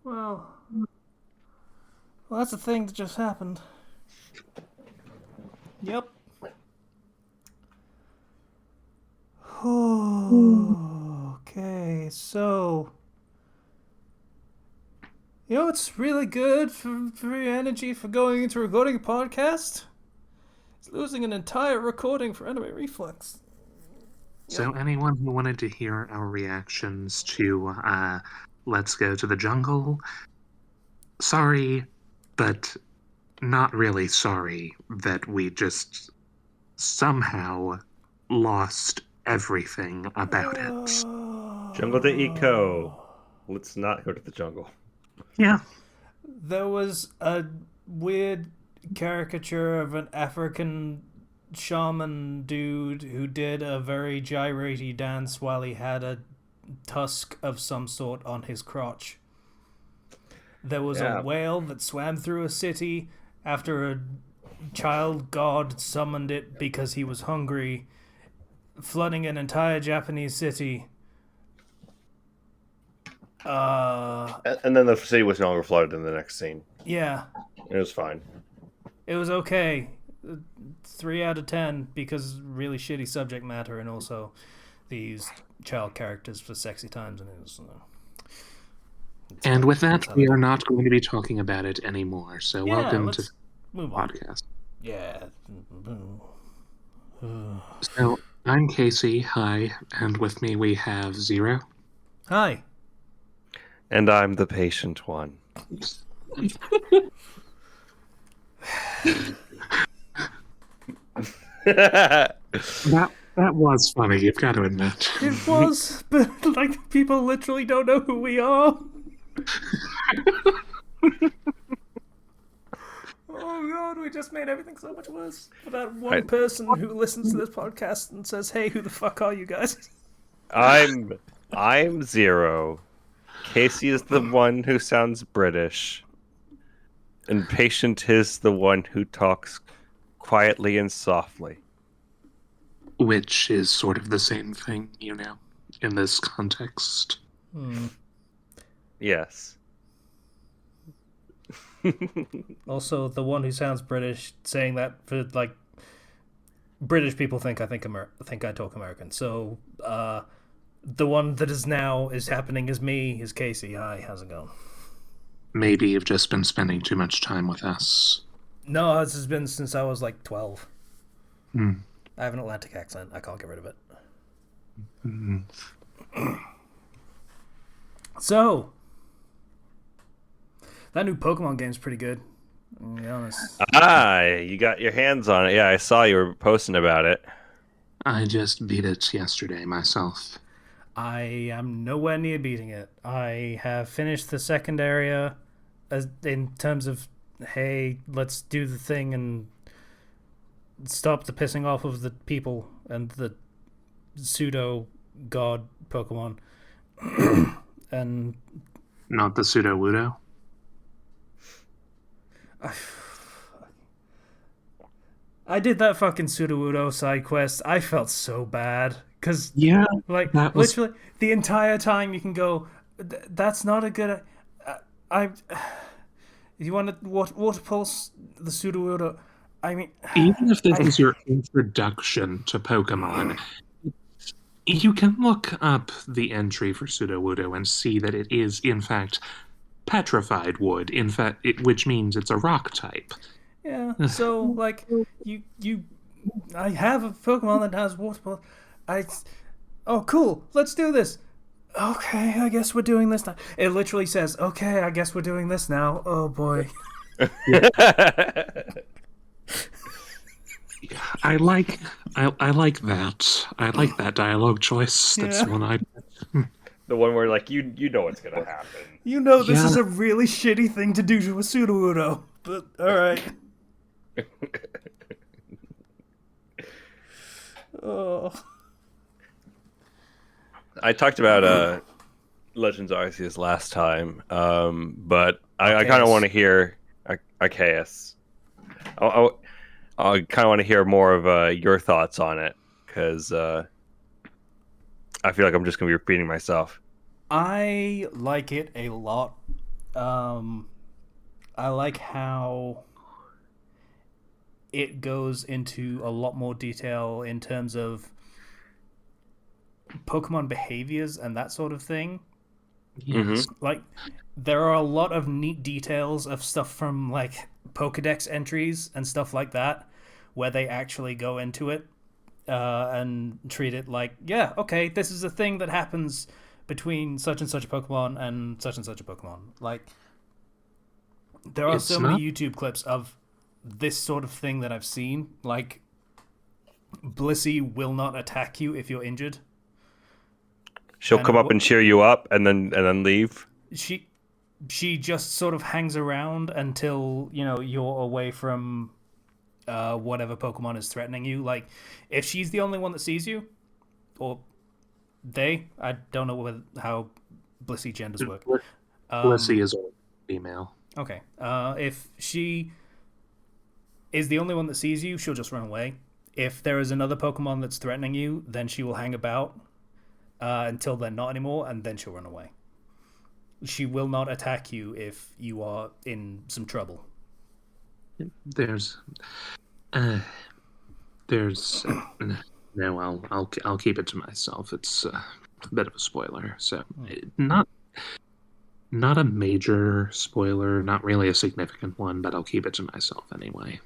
Well, that's the thing that just happened. Yep. Okay, so it's really good for your energy for going into recording a podcast. It's losing an entire recording for Anime Reflex. Yep. So anyone who wanted to hear our reactions to Let's Go to the Jungle, sorry, but not really sorry that we just somehow lost everything about it. Jungle to Eco. Let's not go to the jungle. Yeah. There was a weird caricature of an African shaman dude who did a very gyratey dance while he had a tusk of some sort on his crotch. There was a whale that swam through a city after a child god summoned it because he was hungry, flooding an entire Japanese city. And then the city was no longer flooded in the next scene. Yeah. It was fine. It was okay. 3 out of 10 because really shitty subject matter and also these child characters for sexy times and it was. And with that, we are not going to be talking about it anymore. So welcome to the podcast. Yeah. So I'm Casey. Hi, and with me we have Zero. Hi. And I'm the patient one. That was funny, you've got to admit. It was, but like people literally don't know who we are. Oh god, we just made everything so much worse. For that one person who listens to this podcast and says, "Hey, who the fuck are you guys?" I'm Zero. Casey is the one who sounds British. And Patient is the one who talks quietly and softly. Which is sort of the same thing, in this context. Yes. Also, the one who sounds British, saying that for like British people think I talk American. So the one that is happening is me, is Casey. Hi, how's it going? Maybe you've just been spending too much time with us. No, this has been since I was like 12. I have an Atlantic accent. I can't get rid of it. So, that new Pokemon game's pretty good. To be honest. You got your hands on it. Yeah, I saw you were posting about it. I just beat it yesterday myself. I am nowhere near beating it. I have finished the second area in terms of, hey, let's do the thing and stop the pissing off of the people and the pseudo-god Pokemon. And not the pseudo-wudo? I did that fucking Sudowoodo side quest. I felt so bad. Because, literally, the entire time you can go, that's not a good... you want to water pulse the Sudowoodo? I mean... Even if this is your introduction to Pokemon, you can look up the entry for Sudowoodo and see that it is, in fact, petrified wood, which means it's a rock type. Yeah, so, like, I have a Pokemon that has water pulse. Oh, cool, let's do this. Okay, I guess we're doing this now. It literally says, okay, I guess we're doing this now. Oh, boy. I like that. I like that dialogue choice. That's one I... The one where, like, you know what's going to happen. You know this is a really shitty thing to do to a Sudowoodo, but alright. Oh... I talked about Legends Arceus last time, but I kind of want to hear Arceus. I kind of want to hear more of your thoughts on it, because I feel like I'm just going to be repeating myself. I like it a lot. I like how it goes into a lot more detail in terms of Pokemon behaviors and that sort of thing. Yes. Like, there are a lot of neat details of stuff from, like, Pokedex entries and stuff like that, where they actually go into it and treat it like, yeah, okay, this is a thing that happens between such and such a Pokemon and such a Pokemon. Like, there are It's so many not. YouTube clips of this sort of thing that I've seen. Like, Blissey will not attack you if you're injured. She'll come up and cheer you up, and then leave. She just sort of hangs around until you're away from whatever Pokemon is threatening you. Like, if she's the only one that sees you, or I don't know how Blissey genders work. Blissey is a female. Okay. If she is the only one that sees you, she'll just run away. If there is another Pokemon that's threatening you, then she will hang about until they're not anymore, and then she'll run away. She will not attack you if you are in some trouble. There's no. I'll keep it to myself. It's a bit of a spoiler, so not a major spoiler, not really a significant one, but I'll keep it to myself anyway.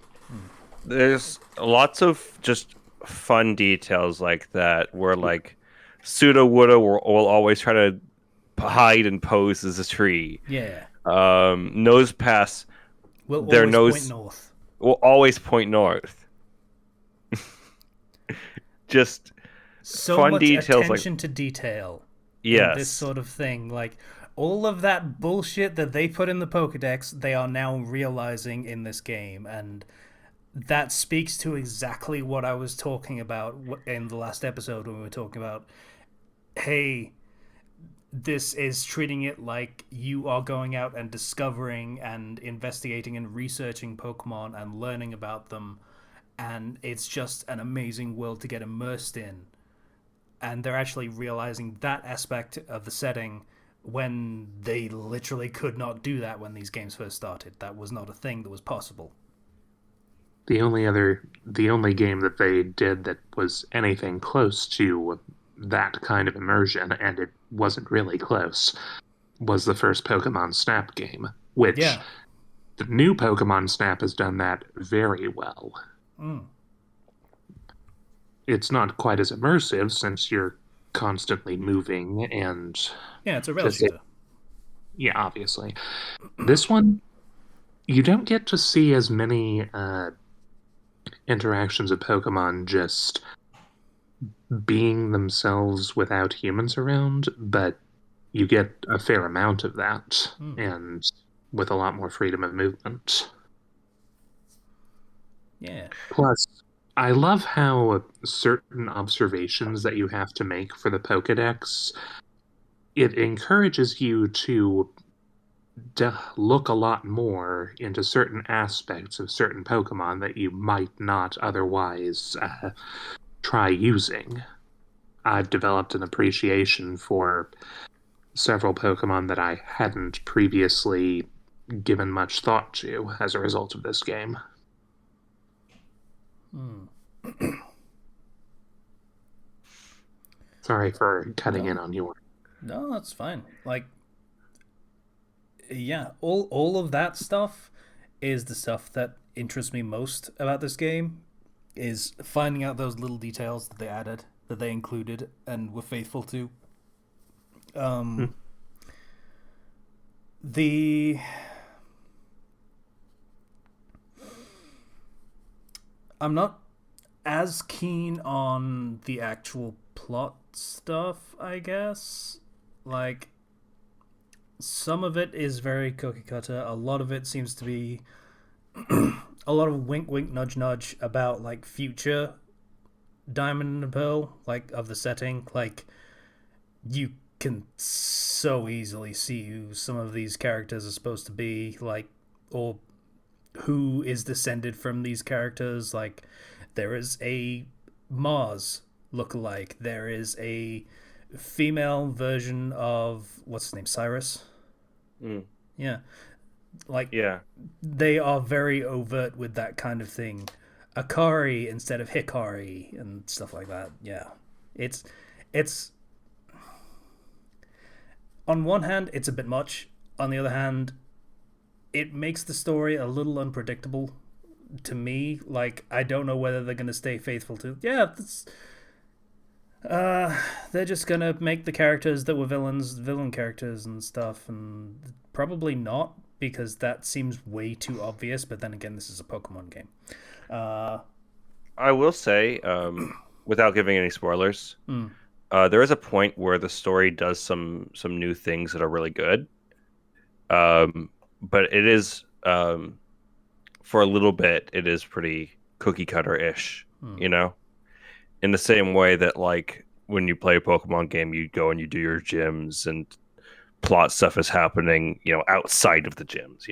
There's lots of just fun details like that, where like Sudowoodo will always try to hide and pose as a tree. Yeah. Nosepass Will their always nose point north. will always point north. Just So fun much details attention to detail. yes. In this sort of thing. Like, all of that bullshit that they put in the Pokedex, they are now realizing in this game, and that speaks to exactly what I was talking about in the last episode when we were talking about, hey, this is treating it like you are going out and discovering and investigating and researching Pokemon and learning about them, and it's just an amazing world to get immersed in. And they're actually realizing that aspect of the setting when they literally could not do that when these games first started. That was not a thing that was possible. The only game that they did that was anything close to that kind of immersion, and it wasn't really close, was the first Pokemon Snap game, which the new Pokemon Snap has done that very well. It's not quite as immersive since you're constantly moving and... Yeah, it's a rail shooter. Yeah, obviously. This one, you don't get to see as many interactions of Pokemon just being themselves without humans around, but you get a fair amount of that, and with a lot more freedom of movement. Yeah. Plus, I love how certain observations that you have to make for the Pokedex, it encourages you to look a lot more into certain aspects of certain Pokemon that you might not otherwise try using. I've developed an appreciation for several Pokemon that I hadn't previously given much thought to as a result of this game. Sorry for cutting in on you. No, that's fine. Like, yeah, all of that stuff is the stuff that interests me most about this game, is finding out those little details that they added, that they included, and were faithful to. I'm not as keen on the actual plot stuff, I guess. Like, some of it is very cookie cutter. A lot of it seems to be a lot of wink wink nudge nudge about like future Diamond and Pearl, like of the setting. Like, you can so easily see who some of these characters are supposed to be, like, or who is descended from these characters. Like, there is a Mars lookalike. There is a female version of what's his name, Cyrus. Yeah. Like, Yeah. they are very overt with that kind of thing. Akari instead of Hikari and stuff like that. Yeah. It's on one hand, it's a bit much. On the other hand, it makes the story a little unpredictable to me. Like, I don't know whether they're going to stay faithful to. Yeah, they're just going to make the characters that were villain characters and stuff, and probably not, because that seems way too obvious. But then again, this is a Pokemon game. I will say, without giving any spoilers, there is a point where the story does some new things that are really good. But it is, for a little bit, it is pretty cookie cutter ish. You know, in the same way that, like, when you play a Pokemon game, you go and you do your gyms and plot stuff is happening, outside of the gyms.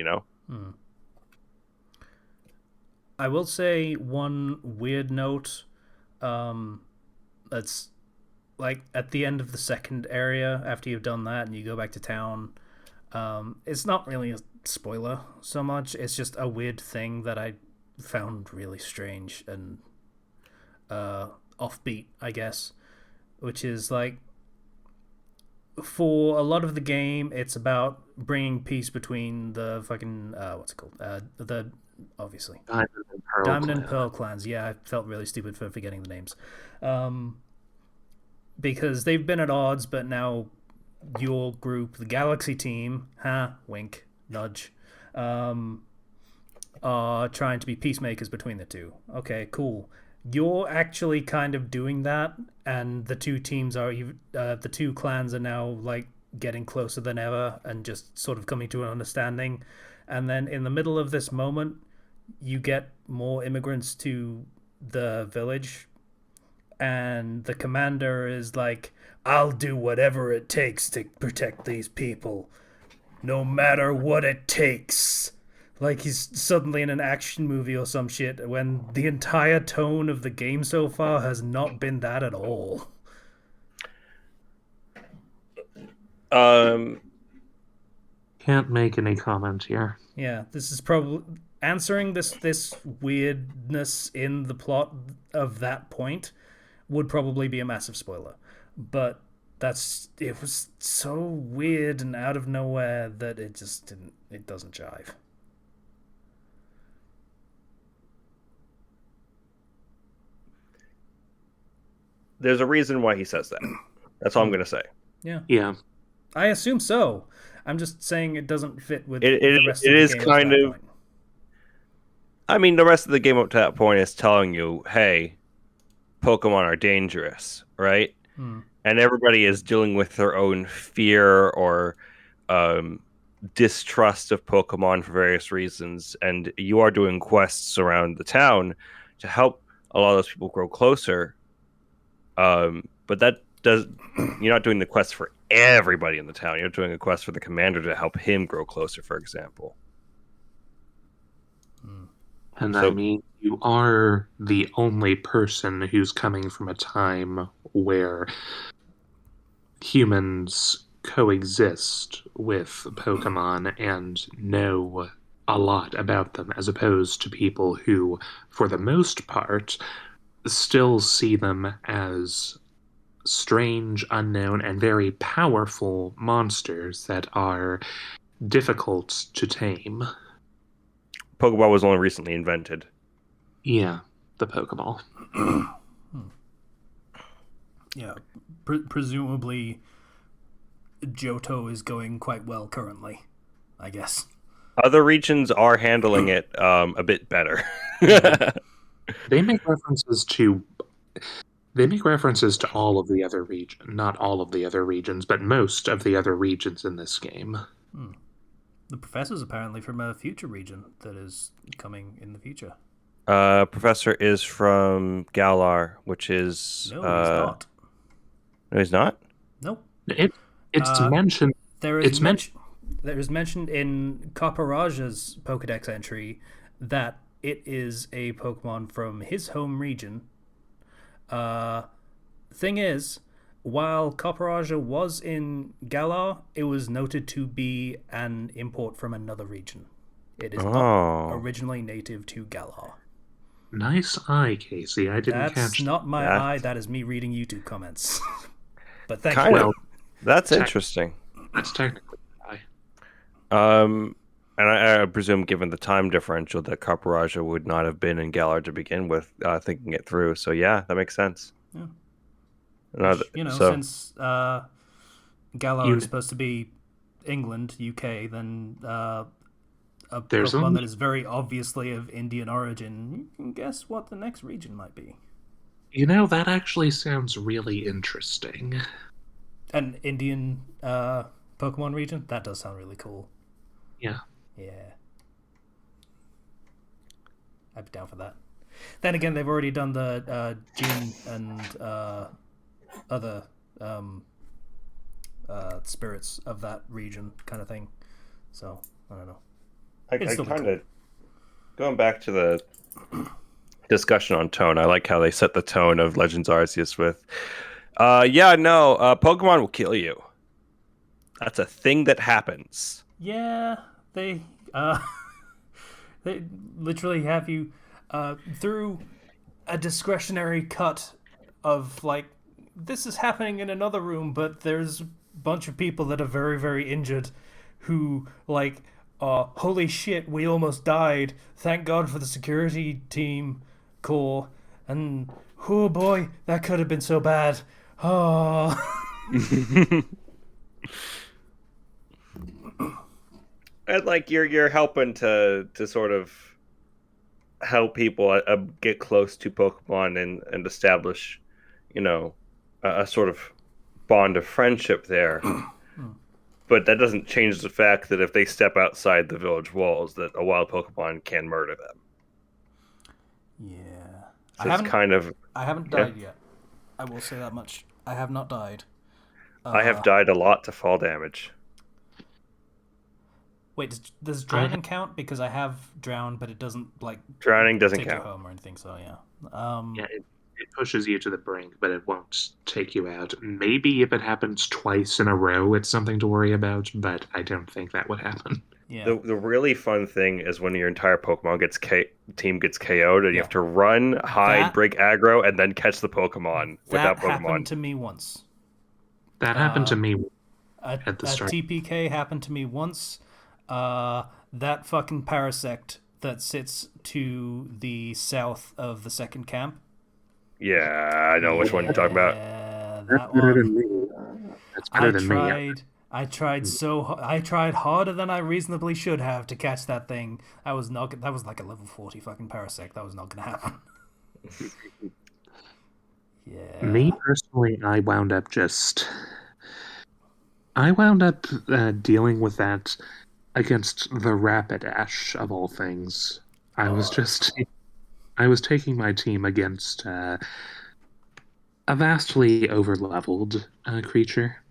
I will say one weird note. That's like at the end of the second area, after you've done that and you go back to town. It's not really a spoiler so much. It's just a weird thing that I found really strange and offbeat, I guess. Which is like, for a lot of the game, it's about bringing peace between the fucking what's it called? The obviously Diamond and Pearl clans. Yeah, I felt really stupid for forgetting the names, because they've been at odds, but now your group, the Galaxy team, wink, nudge, are trying to be peacemakers between the two. Okay, cool. You're actually kind of doing that, and the two teams are, the two clans are now like getting closer than ever and just sort of coming to an understanding. And then in the middle of this moment, you get more immigrants to the village, and the commander is like, I'll do whatever it takes to protect these people, no matter what it takes. Like he's suddenly in an action movie or some shit, when the entire tone of the game so far has not been that at all. Can't make any comment here. Yeah, this is probably answering this weirdness in the plot of that point would probably be a massive spoiler. But it was so weird and out of nowhere that it doesn't jive. There's a reason why he says that. That's all I'm going to say. Yeah. I assume so. I'm just saying it doesn't fit with the rest of the game. It is kind of. Point. I mean, the rest of the game up to that point is telling you, hey, Pokemon are dangerous, right? And everybody is dealing with their own fear or distrust of Pokemon for various reasons. And you are doing quests around the town to help a lot of those people grow closer. But you're not doing the quest for everybody in the town. You're doing a quest for the commander to help him grow closer, for example. And I mean, you are the only person who's coming from a time where humans coexist with Pokemon and know a lot about them, as opposed to people who, for the most part, still see them as strange, unknown, and very powerful monsters that are difficult to tame. Pokeball was only recently invented. Yeah, the Pokeball. Yeah, presumably Johto is going quite well currently, I guess. Other regions are handling it a bit better. They make references to all of the other regions, not all of the other regions, but most of the other regions in this game. The professor's apparently from a future region that is coming in the future. Professor is from Galar, which is... No, he's not. No, he's not? Nope. It's mentioned... There is mentioned in Copperaj's Pokedex entry that it is a Pokemon from his home region. Thing is, while Copperaja was in Galar, it was noted to be an import from another region. It is not originally native to Galar. Nice eye, Casey. I didn't catch That's not my that. eye. That is me reading YouTube comments. But thank Kind you. of. That's interesting. That's technically an eye. And I presume, given the time differential, that Copperaja would not have been in Galar to begin with, thinking it through. So yeah, that makes sense. Yeah. Which, Since Galar is supposed to be England, UK, then a Pokemon that is very obviously of Indian origin, you can guess what the next region might be. That actually sounds really interesting. An Indian Pokemon region? That does sound really cool. Yeah. Yeah. I'd be down for that. Then again, they've already done the Jin and other spirits of that region kind of thing. So, I don't know. I kind of going back to the discussion on tone. I like how they set the tone of Legends Arceus with, Pokemon will kill you. That's a thing that happens. Yeah, they literally have you through a discretionary cut of like, this is happening in another room, but there's a bunch of people that are very, very injured who like, holy shit, we almost died. Thank God for the security team core. And oh boy, that could have been so bad. Oh. And like you're helping to sort of help people get close to Pokemon and establish, a sort of bond of friendship there. But that doesn't change the fact that if they step outside the village walls, that a wild Pokemon can murder them. Yeah. So I haven't died yet. I will say that much. I have not died. I have died a lot to fall damage. Wait, does drowning count? Because I have drowned, but it doesn't drowning doesn't take count. you home or anything. So yeah. It pushes you to the brink, but it won't take you out. Maybe if it happens twice in a row, it's something to worry about, but I don't think that would happen. Yeah. The really fun thing is when your entire Pokemon team gets KO'd, and you have to run, hide, break aggro, and then catch the Pokemon without Pokemon. That happened to me once. That happened to me at the start. TPK happened to me once. That fucking Parasect that sits to the south of the second camp. Yeah, I know which one you're talking about. That one. That's better than me. I tried harder than I reasonably should have to catch that thing. That was like a level 40 fucking Parasect. That was not gonna happen. Yeah. Me personally, I wound up dealing with that against the Rapidash of all things. I was taking my team against a vastly overleveled creature.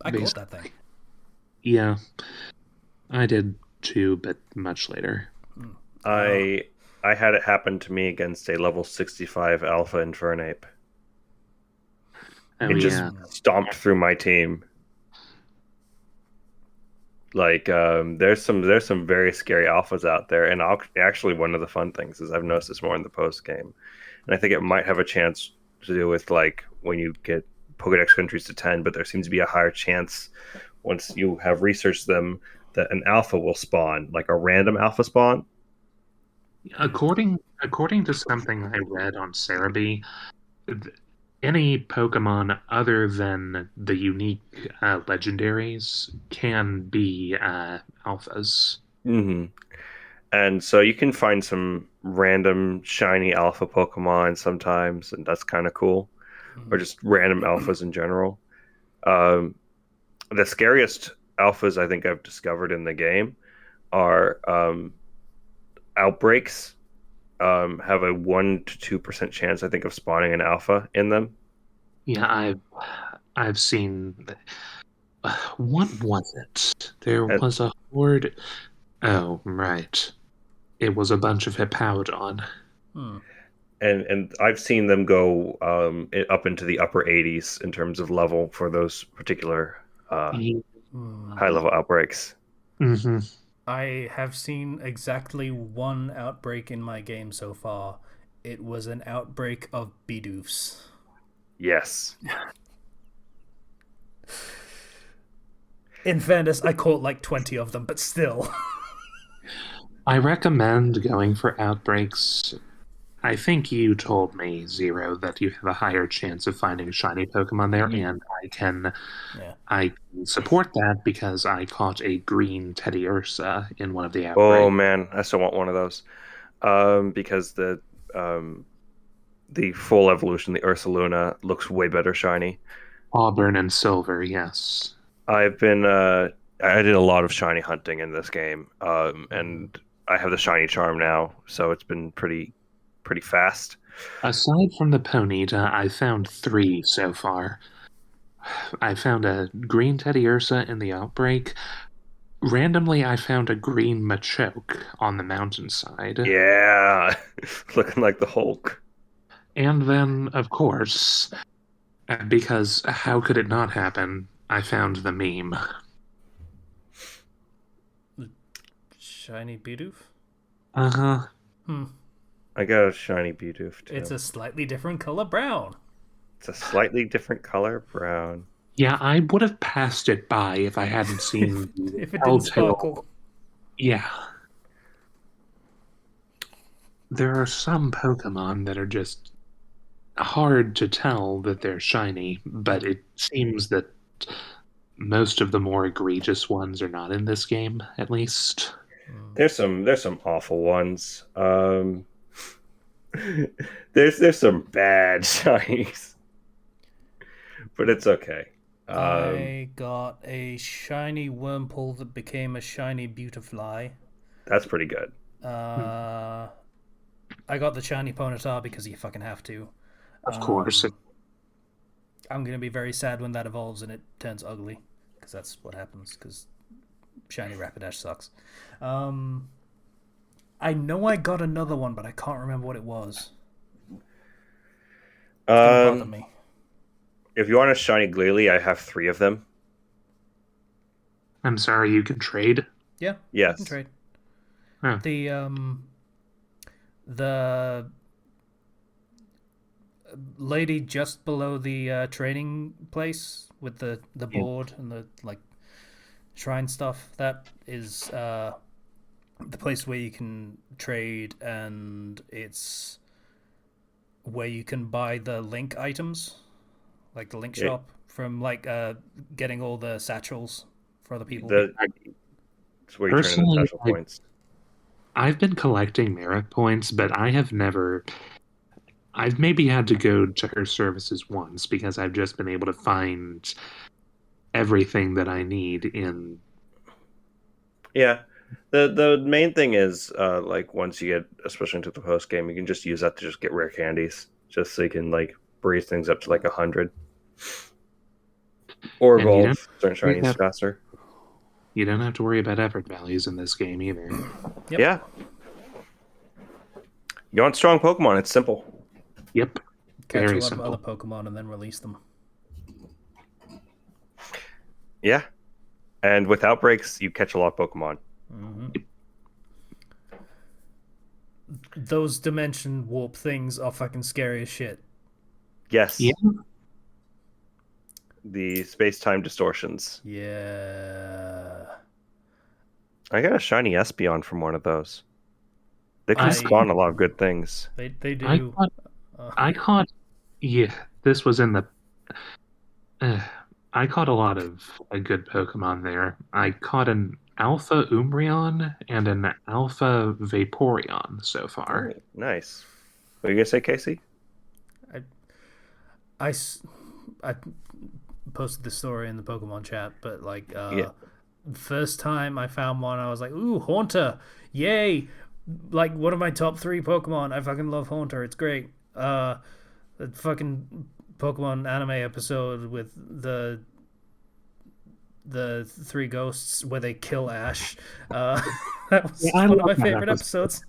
I caught that thing. Yeah, I did too, but much later. I had it happen to me against a level 65 Alpha Infernape. It just stomped through my team. Like, there's some very scary alphas out there, and actually one of the fun things is I've noticed this more in the post game, and I think it might have a chance to do with like when you get Pokedex entries to 10, but there seems to be a higher chance once you have researched them that an alpha will spawn, like a random alpha spawn. According to something I read on Cerebi, any Pokemon other than the unique legendaries can be alphas. Mm-hmm. And so you can find some random shiny alpha Pokemon sometimes, and that's kind of cool. Or just random alphas in general. The scariest alphas I think I've discovered in the game are outbreaks. Have a 1 to 2% chance, I think, of spawning an alpha in them. Yeah, I've seen. What was it? There was a horde. Oh, right. It was a bunch of Hippowdon. and I've seen them go up into the upper 80s in terms of level for those particular high level outbreaks. Mm-hmm. I have seen exactly one outbreak in my game so far. It was an outbreak of Bidoofs. Yes. In fairness, I caught like 20 of them, but still. I recommend going for outbreaks. I think you told me, Zero, that you have a higher chance of finding a shiny Pokemon there, and Yeah. I can support that because I caught a green Teddy Ursa in one of the Oh outbreaks. man, I still want one of those. Because um, the full evolution, the Ursaluna, looks way better shiny. Auburn and Silver, yes. I've been I did a lot of shiny hunting in this game, and I have the shiny charm now, so it's been pretty fast. Aside from the Ponyta, I found three so far. I found a green Teddy Ursa in the outbreak. Randomly, I found a green Machoke on the mountainside. Yeah, looking like the Hulk. And then, of course, because how could it not happen, I found the meme. Shiny Bidoof? Uh-huh. Hmm. I got a shiny Bidoof too. It's a slightly different color brown. It's a slightly different color brown. Yeah, I would have passed it by if I hadn't seen the If it didn't telltale. sparkle. Yeah. There are some Pokemon that are just hard to tell that they're shiny, but it seems that most of the more egregious ones are not in this game, at least. There's some awful ones. There's some bad shinies, but it's okay. I got a shiny Wurmple that became a shiny Beautifly. That's pretty good. I got the shiny Ponyta because you fucking have to. Of course. I'm gonna be very sad when that evolves and it turns ugly, because that's what happens. Because shiny Rapidash sucks. I know I got another one, but I can't remember what it was. It's gonna bother me. If you want a shiny Glalie, I have 3 of them. I'm sorry, you can trade? Yeah, Yes. you can trade. Huh. The lady just below the training place with the board and the like shrine stuff, that is the place where you can trade, and it's where you can buy the link items, like the link shop, from like getting all the satchels for other people. It's where you turn in the satchel points. I've been collecting merit points, but I've maybe had to go to her services once because I've just been able to find everything that I need in. Yeah. The main thing is like once you get especially into the post game, you can just use that to just get rare candies, just so you can like breeze things up to like 100 or evolve certain shinies faster. You don't have to worry about effort values in this game either. Yep. Yeah. You want strong Pokemon, it's simple. Yep. Catch Very a lot simple. of other Pokemon and then release them. Yeah. And with outbreaks, you catch a lot of Pokemon. Mm-hmm. Those dimension warp things are fucking scary as shit. Yes. Yeah. The space-time distortions. Yeah. I got a shiny Espeon from one of those. They can spawn a lot of good things. They do. I caught. Yeah, this was in the. I caught a lot of a good Pokemon there. I caught an Alpha Umbreon and an Alpha Vaporeon so far. Oh, nice. What are you gonna say, Casey? I posted the story in the Pokemon chat, but like, first time I found one, I was like, "Ooh, Haunter! Yay!" Like one of my top 3 Pokemon. I fucking love Haunter. It's great. The fucking Pokemon anime episode with the 3 ghosts where they kill Ash. That was one of my favorite episodes.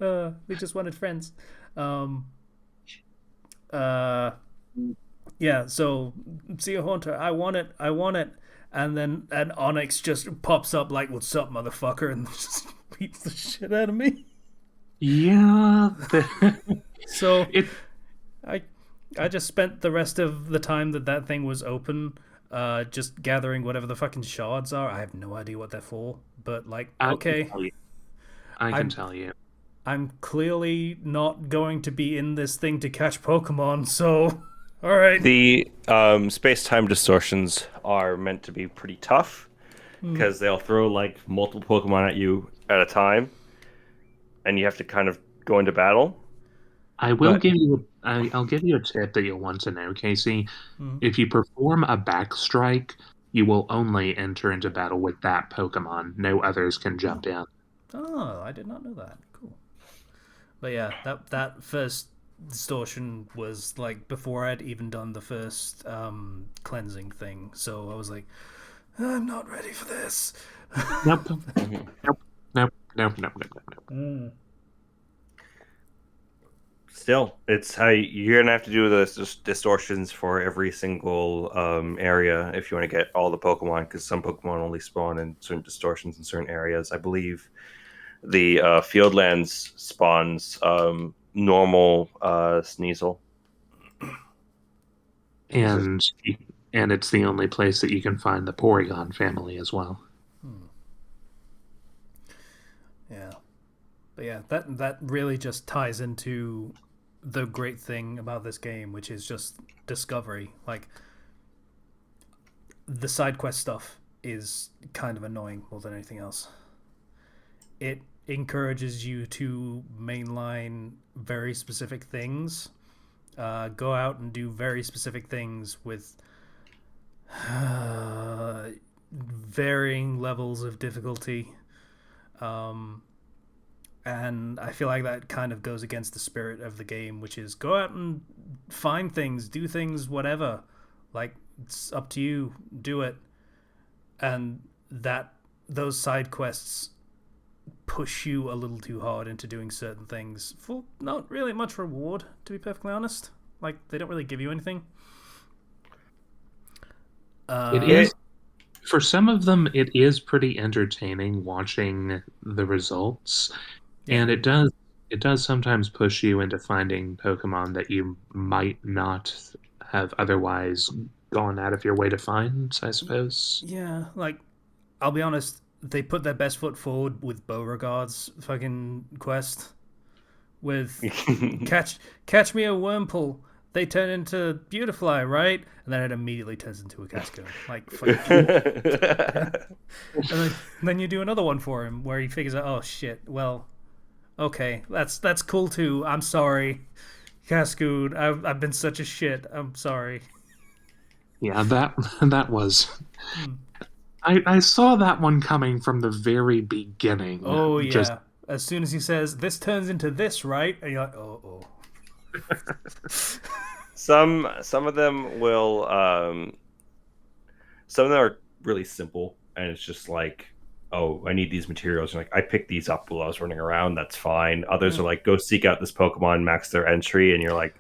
We just wanted friends. Um, uh, yeah. So see a haunter. I want it. I want it. And then an Onyx just pops up like, "What's up, motherfucker?" and just beats the shit out of me. Yeah, So it. I I just spent the rest of the time that thing was open, just gathering whatever the fucking shards are. I have no idea what they're for, but like, I can okay, tell you. I can I'm tell you. I'm clearly not going to be in this thing to catch Pokemon, so all right. The space-time distortions are meant to be pretty tough because they'll throw like multiple Pokemon at you at a time, and you have to kind of go into battle. I will But give you. I'll give you a tip that you'll want to know, Casey. Mm. If you perform a backstrike, you will only enter into battle with that Pokemon. No others can jump in. Oh, I did not know that. Cool. But yeah, that first distortion was like before I'd even done the first cleansing thing, so I was like, I'm not ready for this. Nope. Nope. Nope. Nope. Nope. Nope. Nope. still, it's how you're gonna have to do the distortions for every single area if you want to get all the Pokemon, because some Pokemon only spawn in certain distortions in certain areas. I believe the Fieldlands spawns normal Sneasel. And it's the only place that you can find the Porygon family as well. Yeah. But yeah, that really just ties into the great thing about this game, which is just discovery. Like the side quest stuff is kind of annoying more than anything else. It encourages you to mainline very specific things, go out and do very specific things with varying levels of difficulty. And I feel like that kind of goes against the spirit of the game, which is go out and find things, do things, whatever. Like, it's up to you, do it. And those side quests push you a little too hard into doing certain things for not really much reward, to be perfectly honest. Like, they don't really give you anything. It is, for some of them, it is pretty entertaining watching the results. Yeah. And it does sometimes push you into finding Pokemon that you might not have otherwise gone out of your way to find, I suppose. Yeah, like, I'll be honest, they put their best foot forward with Beauregard's fucking quest. With catch me a Wurmple. They turn into Beautifly, right? And then it immediately turns into a Casco. Like, and then you do another one for him where he figures out, oh shit, well, okay, that's cool too. I'm sorry, Cascoon. I've been such a shit. I'm sorry. Yeah, that was. I saw that one coming from the very beginning. Oh yeah. Just As soon as he says this turns into this, right? And you're like, oh. Some of them will some of them are really simple, and it's just like, oh, I need these materials, and like I picked these up while I was running around, that's fine. Others are like, go seek out this Pokemon, max their entry, and you're like,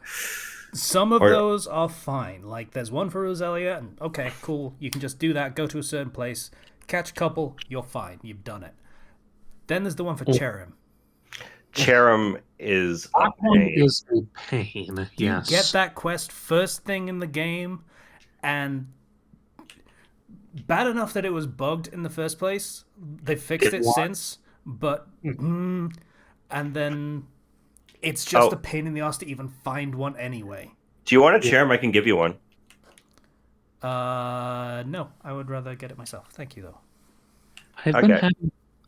some of those are fine. Like there's one for Roselia, and okay, cool, you can just do that, go to a certain place, catch a couple, you're fine, you've done it. Then there's the one for Cherim. Cherim is that one is a pain. Yes. You get that quest first thing in the game, and bad enough that it was bugged in the first place. They fixed it since, but and then it's just a pain in the ass to even find one anyway. Do you want a Cherim? I can give you one. No, I would rather get it myself. Thank you, though.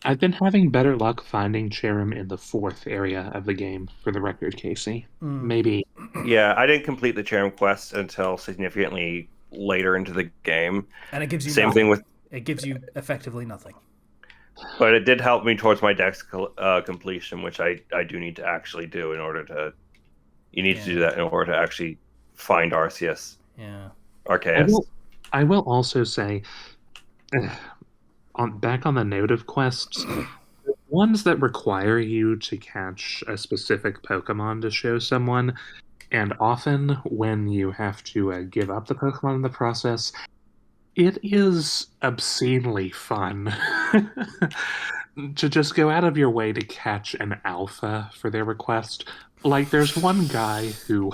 I've been having better luck finding Cherim in the 4th area of the game, for the record, Casey. Maybe. Yeah, I didn't complete the Cherim quest until significantly later into the game. And it gives you same thing with. It gives you effectively nothing. But it did help me towards my dex completion, which I do need to actually do in order to. You need to do that in order to actually find Arceus. Yeah. Arceus. I will also say, back on the note of quests, ones that require you to catch a specific Pokemon to show someone, and often when you have to give up the Pokemon in the process, it is obscenely fun to just go out of your way to catch an alpha for their request. Like, there's one guy who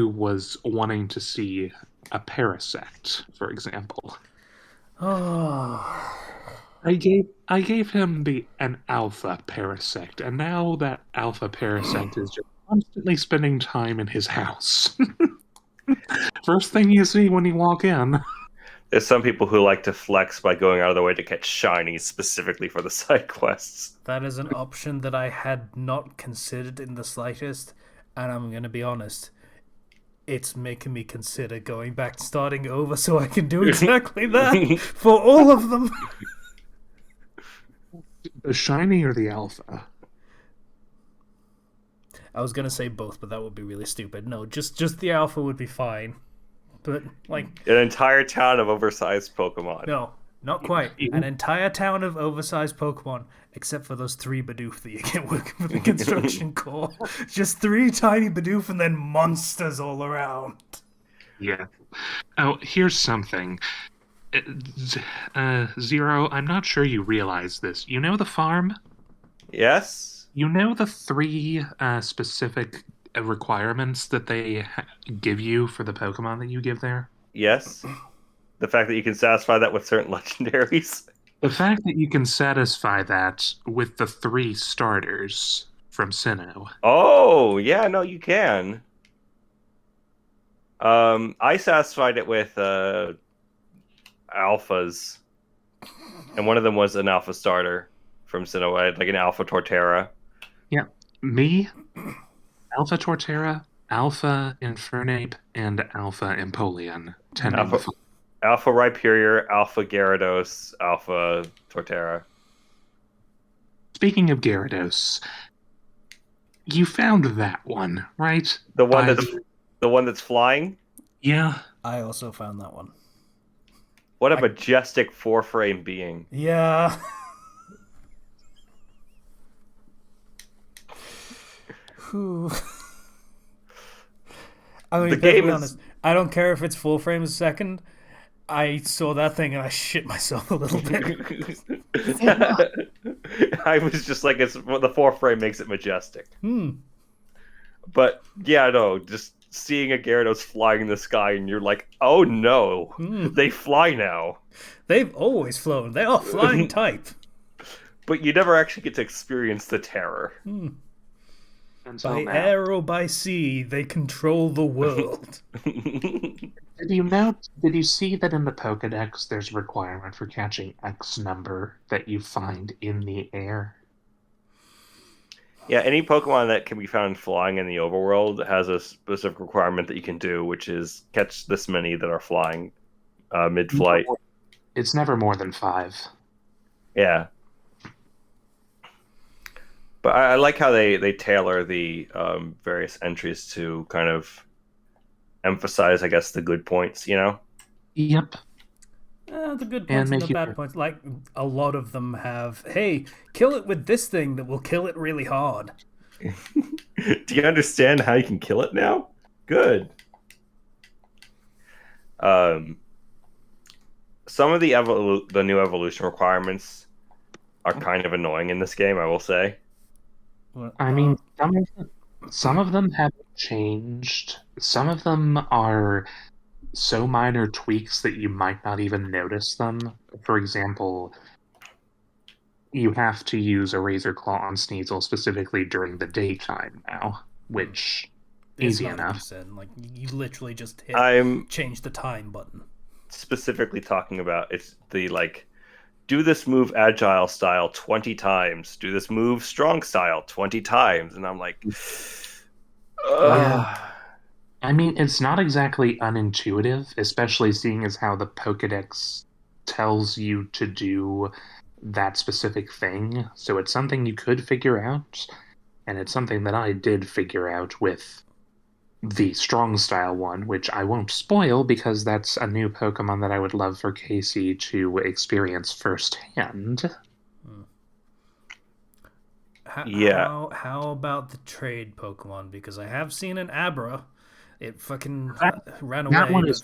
was wanting to see a Parasect, for example. Oh, I gave him an alpha Parasect, and now that alpha Parasect is just constantly spending time in his house. First thing you see when you walk in. There's some people who like to flex by going out of their way to catch shinies specifically for the side quests. that is an option that I had not considered in the slightest, and I'm gonna be honest. It's making me consider going back, starting over, so I can do exactly that for all of them. The shiny or the alpha? I was gonna say both, but that would be really stupid. No, just the alpha would be fine. But like An entire town of oversized Pokemon. no, not quite. An entire town of oversized Pokemon, except for those 3 Bidoof that you get working for the construction corps. Just 3 tiny Bidoof and then monsters all around. Yeah. Oh, here's something. Zero, I'm not sure you realize this. You know the farm? Yes? You know the 3 specific requirements that they give you for the Pokemon that you give there? Yes. The fact that you can satisfy that with certain legendaries. The fact that you can satisfy that with the 3 starters from Sinnoh. Oh, yeah, no, you can. I satisfied it with alphas. And one of them was an alpha starter from Sinnoh. I had like an alpha Torterra. Yeah. Me, Alpha Torterra, Alpha Infernape, and Alpha Empoleon. Alpha Rhyperior, Alpha Gyarados, Alpha Torterra. Speaking of Gyarados, you found that one, right? The one that's flying? Yeah. I also found that one. What a majestic 4-frame being. Yeah. Whew. I'm gonna be perfectly honest. I don't care if it's 4 frames a second. I saw that thing and I shit myself a little bit. I was just like, the 4-frame makes it majestic. Hmm. But yeah, no, just seeing a Gyarados flying in the sky and you're like, oh no, they fly now. They've always flown. They are flying type. But you never actually get to experience the terror. By air or by sea, they control the world. Did you see that in the Pokedex there's a requirement for catching X number that you find in the air? Yeah, any Pokemon that can be found flying in the overworld has a specific requirement that you can do, which is catch this many that are flying mid-flight. It's never more than 5. Yeah. But I like how they tailor the various entries to kind of emphasize, I guess, the good points, you know? Yep. The good points and the bad points. Like, a lot of them have, hey, kill it with this thing that will kill it really hard. Do you understand how you can kill it now? Good. Some of the new evolution requirements are kind of annoying in this game, I will say. I mean, some of them have changed. Some of them are so minor tweaks that you might not even notice them. For example, you have to use a Razor Claw on Sneasel specifically during the daytime now, which easy enough. Like, you literally just hit change the time button. Specifically talking about it's the like, do this move agile style 20 times, do this move strong style 20 times, and I'm like, yeah. I mean, it's not exactly unintuitive, especially seeing as how the Pokedex tells you to do that specific thing. So it's something you could figure out, and it's something that I did figure out with the strong style one, which I won't spoil because that's a new Pokemon that I would love for Casey to experience firsthand. Hmm. Yeah. How about the trade Pokemon? Because I have seen an Abra. It fucking That, ran that away, one but is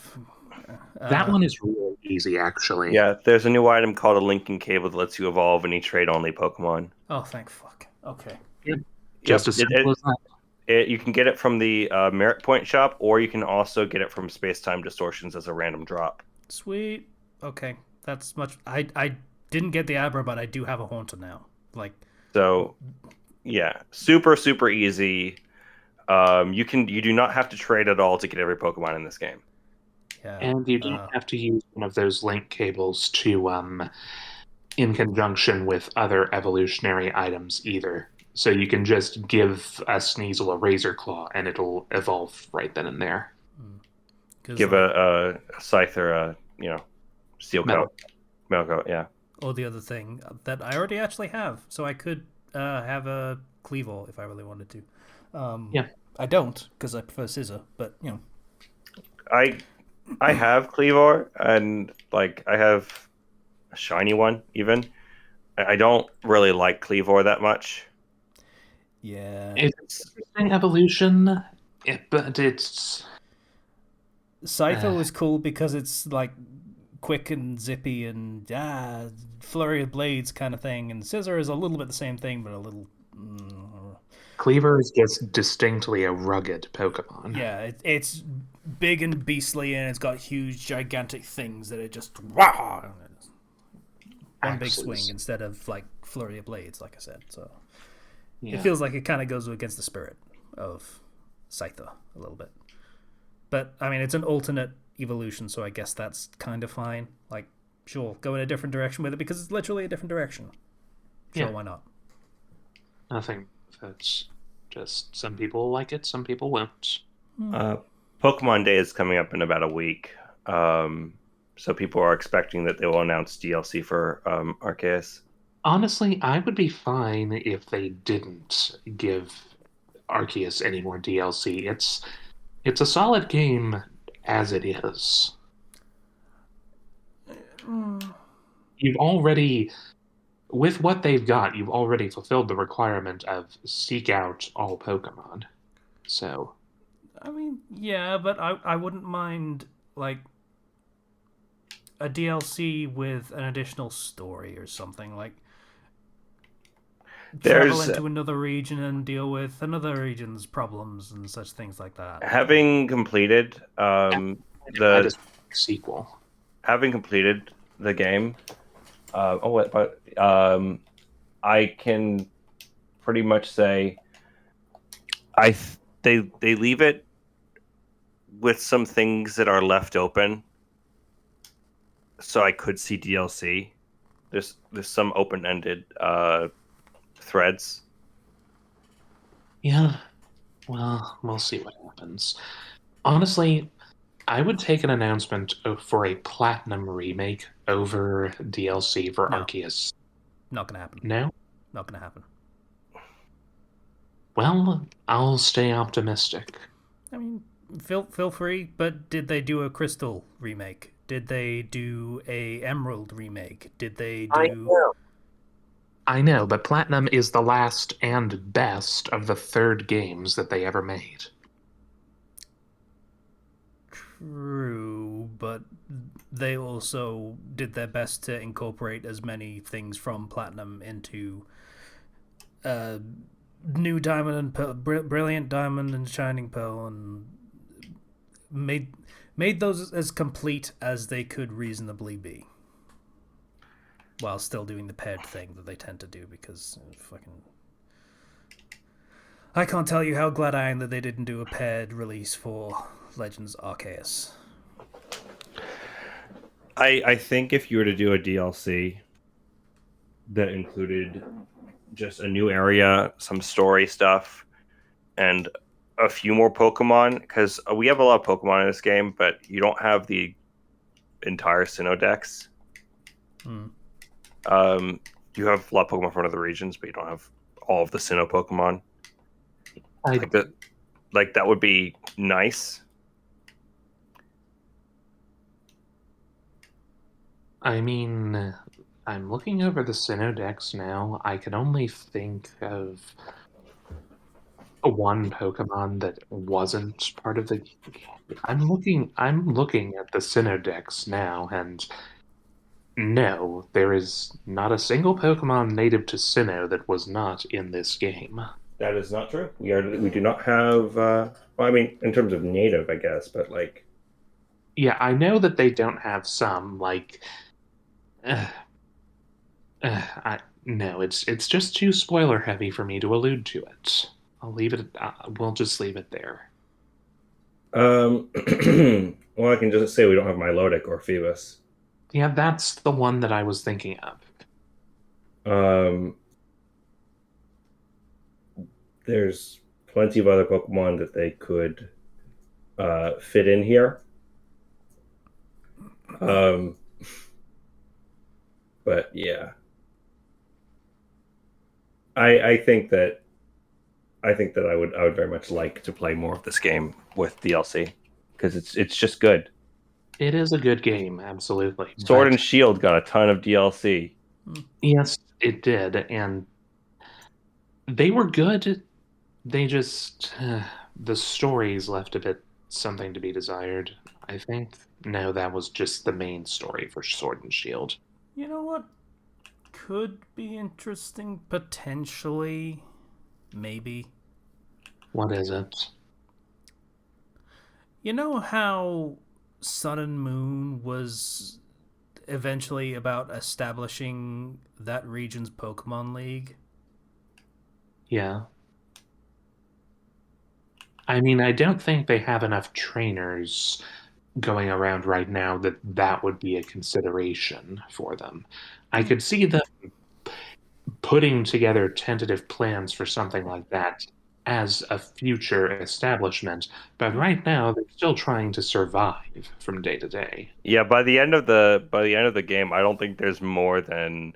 that one is really easy, actually. Yeah, there's a new item called a linking cable that lets you evolve any trade-only Pokemon. oh, thank fuck. Okay. Yep. Just Yep, as simple as that. you can get it from the Merit Point shop, or you can also get it from Space Time Distortions as a random drop. Sweet. Okay. That's much. I didn't get the Abra, but I do have a Haunter now. Like, So, yeah, super super easy. You do not have to trade at all to get every Pokemon in this game. yeah. And you don't have to use one of those link cables to in conjunction with other evolutionary items either. So you can just give a Sneasel a Razor Claw and it'll evolve right then and there. Give like, a Scyther a Steel Metal. Coat, Metal Coat, yeah. or the other thing that I already actually have, so I could have a Cleavor if I really wanted to. Yeah. I don't because I prefer Scissor, but I have Cleavor, and like I have a shiny one even. I don't really like Cleavor that much. yeah. It's interesting evolution, but it's Scyther was cool because it's like quick and zippy and flurry of blades kind of thing, and Scissor is a little bit the same thing, but a little. Cleaver is just distinctly a rugged Pokemon. Yeah, it's big and beastly, and it's got huge, gigantic things that it just one big Axes. swing instead of like flurry of blades, like I said. So Yeah. it feels like it kind of goes against the spirit of Scyther a little bit. But I mean, it's an alternate evolution, so I guess that's kind of fine. Like, sure, go in a different direction with it because it's literally a different direction. Sure, Yeah. why not? Nothing. That's just some people like it, some people won't. Pokemon Day is coming up in about a week, so people are expecting that they will announce DLC for Arceus. Honestly, I would be fine if they didn't give Arceus any more DLC. It's a solid game as it is. You've already, with what they've got, you've already fulfilled the requirement of seek out all Pokemon. So, I mean, yeah, but I wouldn't mind like a DLC with an additional story or something like travel There's into another region and deal with another region's problems and such things like that. having completed I the just sequel. having completed the game. I can pretty much say they leave it with some things that are left open, so I could see DLC. There's some open ended threads. Yeah, well, we'll see what happens. Honestly, I would take an announcement for a Platinum remake over DLC for No. Arceus. Not gonna happen. No? Not gonna happen. Well, I'll stay optimistic. I mean, feel free, but did they do a Crystal remake? Did they do a Emerald remake? Did they do? I know, but Platinum is the last and best of the third games that they ever made. True, but they also did their best to incorporate as many things from Platinum into New Diamond and Pearl, Brilliant Diamond and Shining Pearl, and made those as complete as they could reasonably be, while still doing the paired thing that they tend to do because fucking. I can't tell you how glad I am that they didn't do a paired release for Legends Arceus. I think if you were to do a DLC that included just a new area, some story stuff, and a few more Pokemon, because we have a lot of Pokemon in this game, but you don't have the entire Sinnoh Dex. You have a lot of Pokemon from other regions, but you don't have all of the Sinnoh Pokemon. like that would be nice. I mean, I'm looking over the Sinnoh decks now. I can only think of one Pokemon that wasn't part of the. I'm looking at the Sinnoh decks now, and no, there is not a single Pokemon native to Sinnoh that was not in this game. That is not true. We do not have. Well, I mean, in terms of native, I guess, but like. Yeah, I know that they don't have some like. Uh, no, it's just too spoiler heavy for me to allude to it. I'll leave it. We'll just leave it there. Well, I can just say we don't have Milotic or Phoebus. Yeah, that's the one that I was thinking of. Um, there's plenty of other Pokemon that they could fit in here. But yeah, I think that I would very much like to play more of this game with DLC because it's just good. It is a good game, absolutely. Sword But and Shield got a ton of DLC. yes, it did, and they were good. They just the stories left a bit something to be desired, I think. No, that was just the main story for Sword and Shield. You know what could be interesting potentially? Maybe. What is it? You know how Sun and Moon was eventually about establishing that region's Pokemon League? Yeah. I mean, I don't think they have enough trainers going around right now that that would be a consideration for them. I could see them putting together tentative plans for something like that as a future establishment, but right now they're still trying to survive from day to day. Yeah, by the end of the game, I don't think there's more than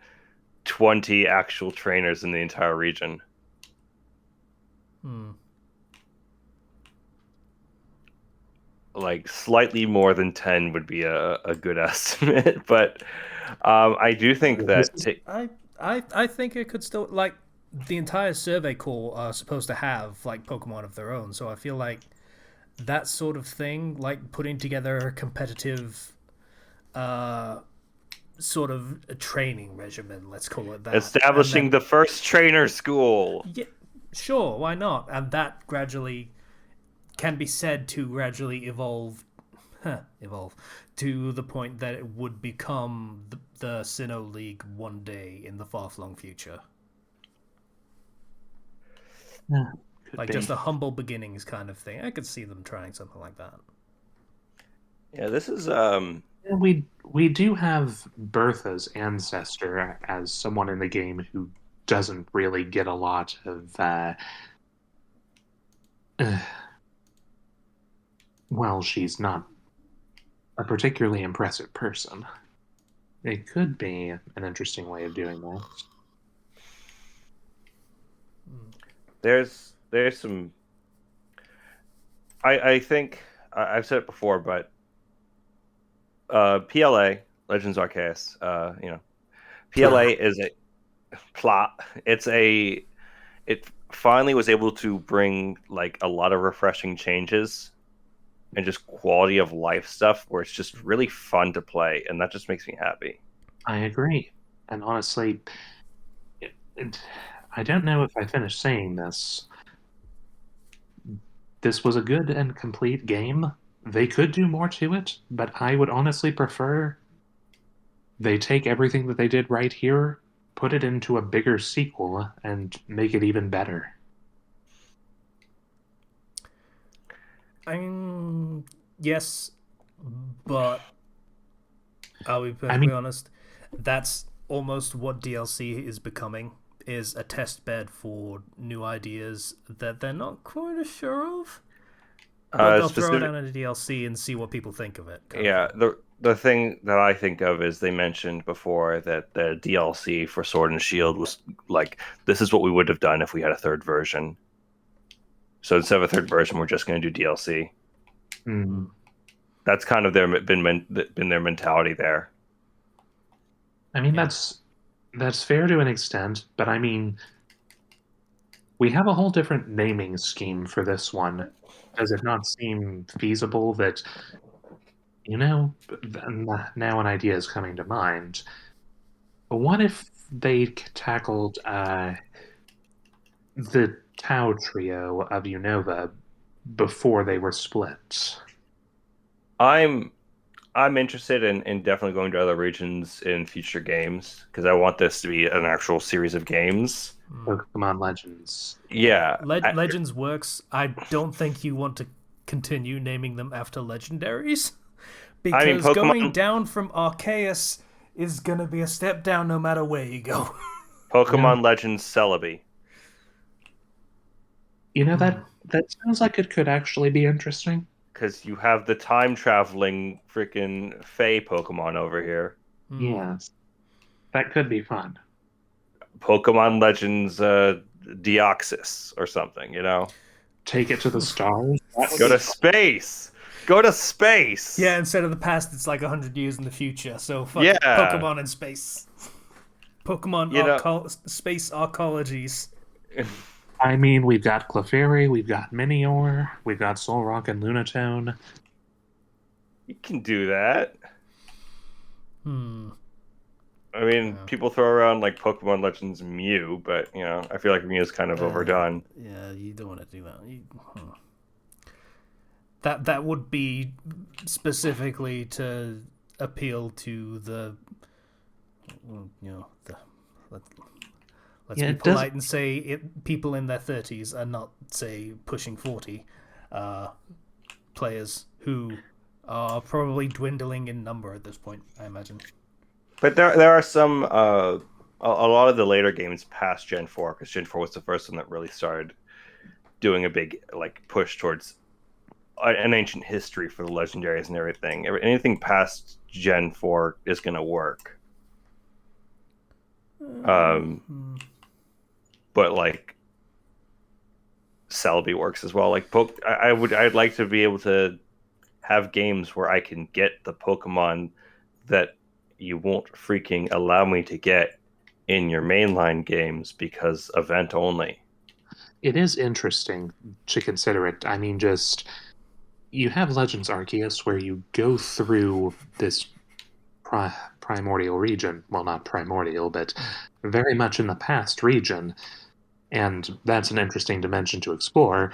20 actual trainers in the entire region. Like slightly more than 10 would be a good estimate, but I do think that I think it could still, like, the entire Survey Corps are supposed to have like Pokemon of their own, so I feel like that sort of thing, like putting together a competitive sort of a training regimen, let's call it that, establishing the first trainer school. Yeah, sure, why not? And that gradually can be said to gradually evolve to the point that it would become the Sinnoh League one day in the far-flung future. Yeah, like just a humble beginnings kind of thing. I could see them trying something like that. Yeah, this is we do have Bertha's ancestor as someone in the game who doesn't really get a lot of well, she's not a particularly impressive person. It could be an interesting way of doing that. There's some. I think I've said it before, but PLA Legends Arceus, PLA is a plot. It finally was able to bring like a lot of refreshing changes and just quality of life stuff where it's just really fun to play, and that just makes me happy. I agree, and honestly, I don't know if I finished saying this. This was a good and complete game. They could do more to it, but I would honestly prefer they take everything that they did right here, put it into a bigger sequel, and make it even better. I mean, yes, but I'll be perfectly honest. That's almost what DLC is becoming, is a test bed for new ideas that they're not quite as sure of. But they'll throw it out in a DLC and see what people think of it. Yeah, the thing that I think of is they mentioned before that the DLC for Sword and Shield was like, this is what we would have done if we had a third version. So instead of a third version, we're just going to do DLC. Mm. That's kind of been their mentality there. I mean, that's fair to an extent, but I mean, we have a whole different naming scheme for this one. Does it not seem feasible that, now an idea is coming to mind. What if they tackled the Tau trio of Unova before they were split? I'm interested in definitely going to other regions in future games because I want this to be an actual series of games. Pokemon Legends. Yeah, Legends works. I don't think you want to continue naming them after legendaries because Pokemon... going down from Arceus is gonna be a step down no matter where you go. Pokemon Legends Celebi. That sounds like it could actually be interesting. Because you have the time traveling freaking Fey Pokemon over here. Yes, that could be fun. Pokemon Legends Deoxys or something, Take it to the stars. Go to space. Go to space. Yeah, instead of the past, it's like 100 years in the future. So fuck Yeah. Pokemon in space. Pokemon space arcologies. I mean, we've got Clefairy, we've got Minior, we've got Solrock and Lunatone. You can do that. I mean, Yeah. people throw around like Pokemon Legends Mew, but I feel like Mew is kind of overdone. Yeah, you don't want to do that. That would be specifically to appeal to the let's be polite and say people in their 30s are not, say, pushing 40 players who are probably dwindling in number at this point, I imagine. But there are some a lot of the later games past Gen 4, because Gen 4 was the first one that really started doing a big push towards an ancient history for the legendaries and everything. Anything past Gen 4 is going to work. But Celebi works as well. I'd like to be able to have games where I can get the Pokemon that you won't freaking allow me to get in your mainline games because event only. It is interesting to consider it. I mean, you have Legends Arceus where you go through this primordial region. Well, not primordial, but very much in the past region. And that's an interesting dimension to explore.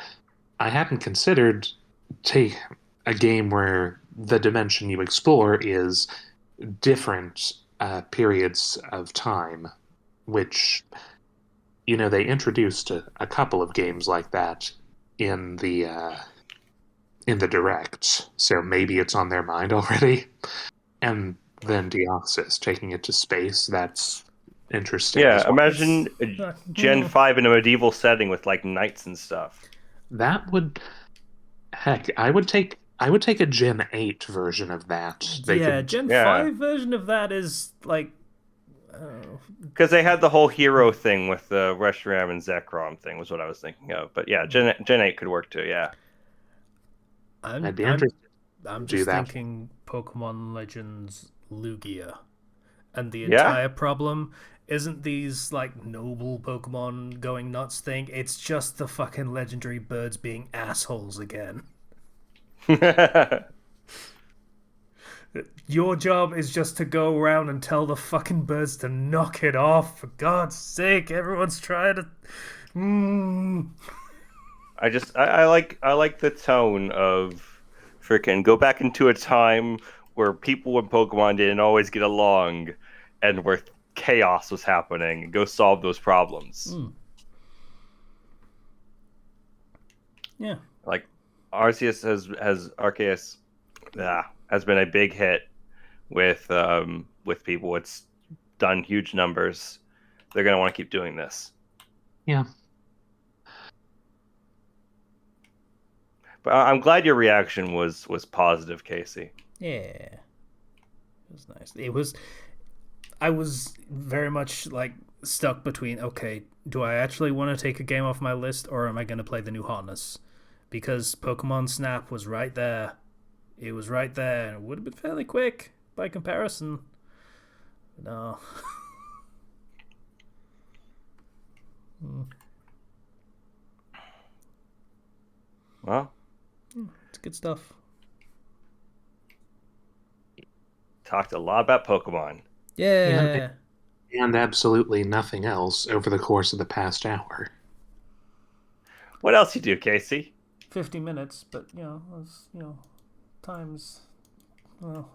I hadn't considered take a game where the dimension you explore is different periods of time, which they introduced a couple of games like that in the direct, so maybe it's on their mind already. And then Deoxys taking it to space, that's interesting. Yeah, imagine Gen 5 in a medieval setting with knights and stuff. That would, heck, I would take a Gen 8 version of that. Gen 5 version of that is because they had the whole hero thing with the Reshiram and Zekrom thing was what I was thinking of. But yeah, Gen 8 could work too, yeah. I'd be interested. I'm just thinking Pokemon Legends Lugia. And the entire problem isn't these noble Pokemon going nuts thing, it's just the fucking legendary birds being assholes again. Your job is just to go around and tell the fucking birds to knock it off. For God's sake, everyone's trying to. I like the tone of freaking go back into a time where people and Pokemon didn't always get along, and where chaos was happening. And go solve those problems. Yeah. Arceus has been a big hit with people. It's done huge numbers. They're gonna want to keep doing this. Yeah. But I'm glad your reaction was positive, Casey. Yeah. It was nice. I was very much stuck between, okay, do I actually want to take a game off my list, or am I going to play the new hotness? Because Pokemon Snap was right there. It was right there, and it would have been fairly quick by comparison. No. Well, It's good stuff. talked a lot about Pokemon. Yeah. And absolutely nothing else over the course of the past hour. What else you do, Casey? 50 minutes, but times. Well,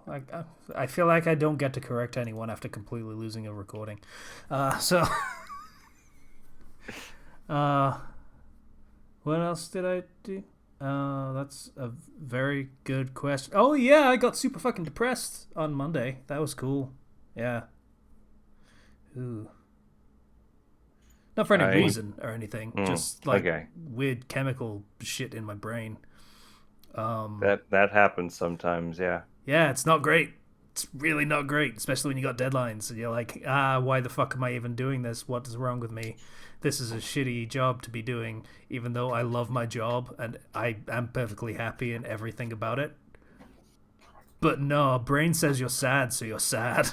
I feel like I don't get to correct anyone after completely losing a recording. So, what else did I do? That's a very good question. Oh yeah, I got super fucking depressed on Monday. That was cool. Yeah. Ooh. Not for any reason or anything. Just like weird chemical shit in my brain. That happens sometimes, yeah. Yeah, it's not great. It's really not great, especially when you got deadlines and you're like, why the fuck am I even doing this? What is wrong with me? This is a shitty job to be doing, even though I love my job and I am perfectly happy and everything about it. But no, brain says you're sad, so you're sad.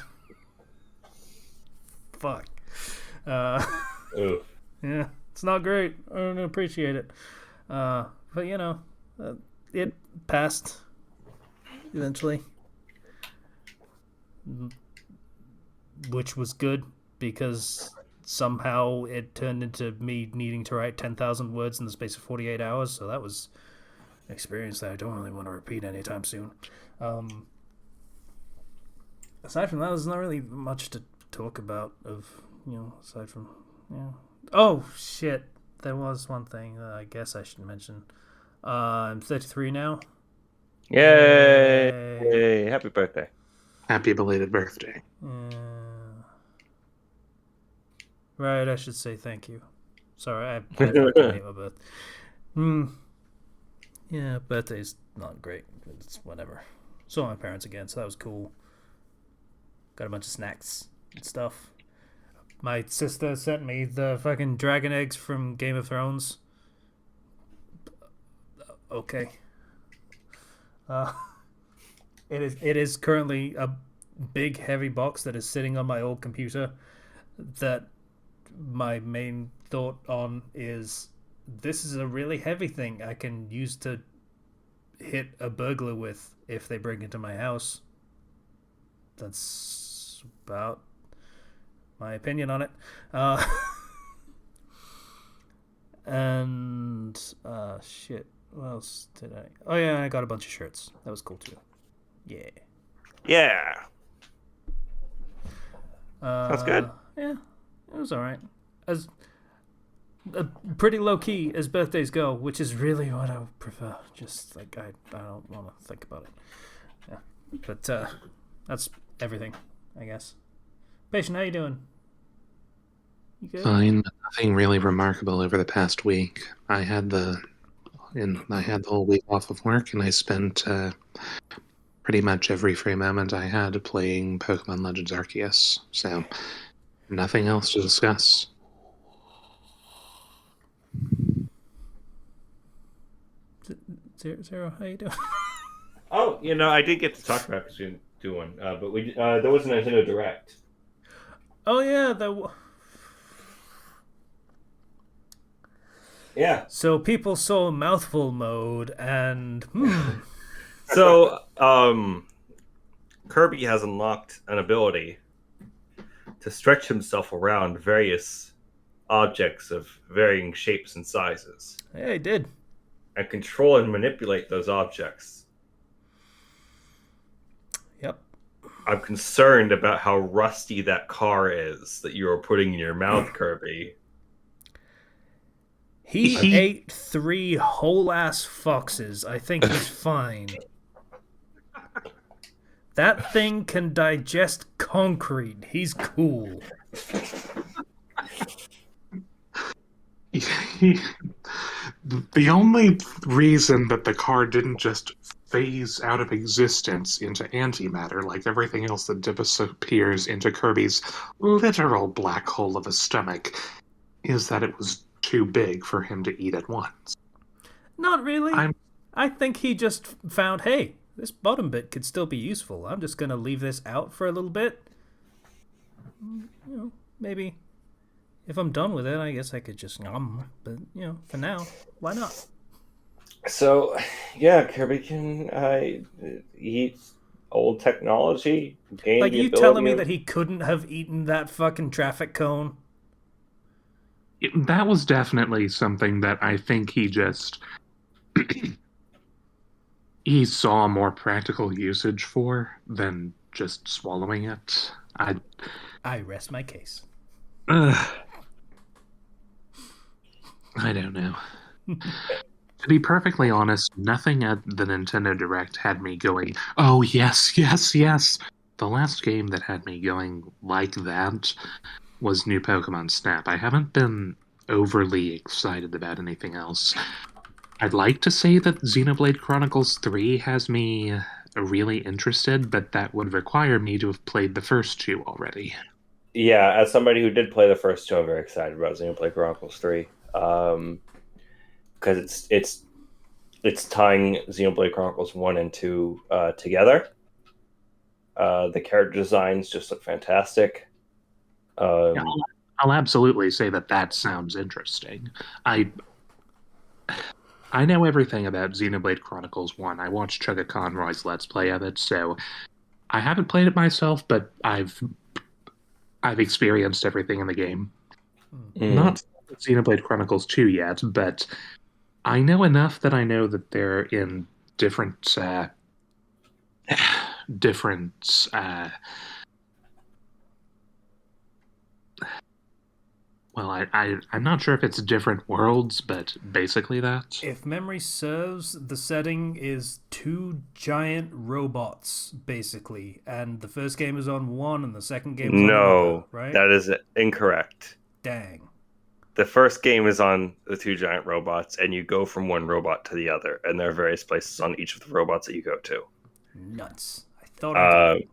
Fuck. Yeah, it's not great. I don't appreciate it. But it passed eventually, which was good because somehow it turned into me needing to write 10,000 words in the space of 48 hours. So that was an experience that I don't really want to repeat anytime soon. Aside from that, there's not really much to talk about aside from, Oh, shit. There was one thing that I guess I should mention. I'm 33 now. Yay! Happy birthday. Happy belated birthday. Right, I should say thank you. Sorry, I hate my birth. Yeah, birthday's not great. It's whatever. Saw my parents again, so that was cool. Got a bunch of snacks and stuff. My sister sent me the fucking dragon eggs from Game of Thrones. Okay. It is currently a big heavy box that is sitting on my old computer that my main thought on is this is a really heavy thing I can use to hit a burglar with if they break into my house. That's about my opinion on it. And shit, what else did I? Oh yeah, I got a bunch of shirts. That was cool too. Yeah. Sounds good. Yeah, it was all right. As pretty low key as birthdays go, which is really what I would prefer. Just like I don't want to think about it. Yeah, but that's everything, I guess. Patient, how you doing? You good? Fine. Nothing really remarkable over the past week. I had the whole week off of work, and I spent pretty much every free moment I had playing Pokemon Legends Arceus. So nothing else to discuss. Zero, how you doing? Oh, I did get to talk about it because we didn't do one, but we there was a Nintendo Direct. Oh yeah, Yeah. So people saw mouthful mode and So Kirby has unlocked an ability to stretch himself around various objects of varying shapes and sizes. Yeah, he did. And control and manipulate those objects. Yep. I'm concerned about how rusty that car is that you are putting in your mouth, Kirby. He ate 3 whole ass foxes. I think he's fine. That thing can digest concrete. He's cool. The only reason that the car didn't just phase out of existence into antimatter like everything else that disappears into Kirby's literal black hole of a stomach is that it was too big for him to eat at once. Not really. I'm I think he just found, hey, this bottom bit could still be useful. I'm just going to leave this out for a little bit. Maybe if I'm done with it, I guess I could just but for now, why not? So, yeah, Kirby can eat old technology. Gain Like, the you ability telling me of- that he couldn't have eaten that fucking traffic cone? That was definitely something that I think he just he saw more practical usage for than just swallowing it. I rest my case. I don't know. To be perfectly honest, nothing at the Nintendo Direct had me going, oh, yes, yes, yes. The last game that had me going like that was New Pokemon Snap. I haven't been overly excited about anything else. I'd like to say that Xenoblade Chronicles 3 has me really interested, but that would require me to have played the first two already. Yeah, as somebody who did play the first two, I'm very excited about Xenoblade Chronicles 3. Because it's tying Xenoblade Chronicles 1 and 2 together. The character designs just look fantastic. Yeah, I'll absolutely say that sounds interesting. I know everything about Xenoblade Chronicles 1. I watched Chugga Conroy's Let's Play of it, so I haven't played it myself, but I've experienced everything in the game. Not Xenoblade Chronicles 2 yet, but I know enough that I know that they're in different different well, I'm not sure if it's different worlds, but basically that. If memory serves, the setting is two giant robots, basically, and the first game is on one and the second game is on another, right? That is incorrect. Dang. The first game is on the two giant robots, and you go from one robot to the other, and there are various places on each of the robots that you go to. Nuts. I thought I did.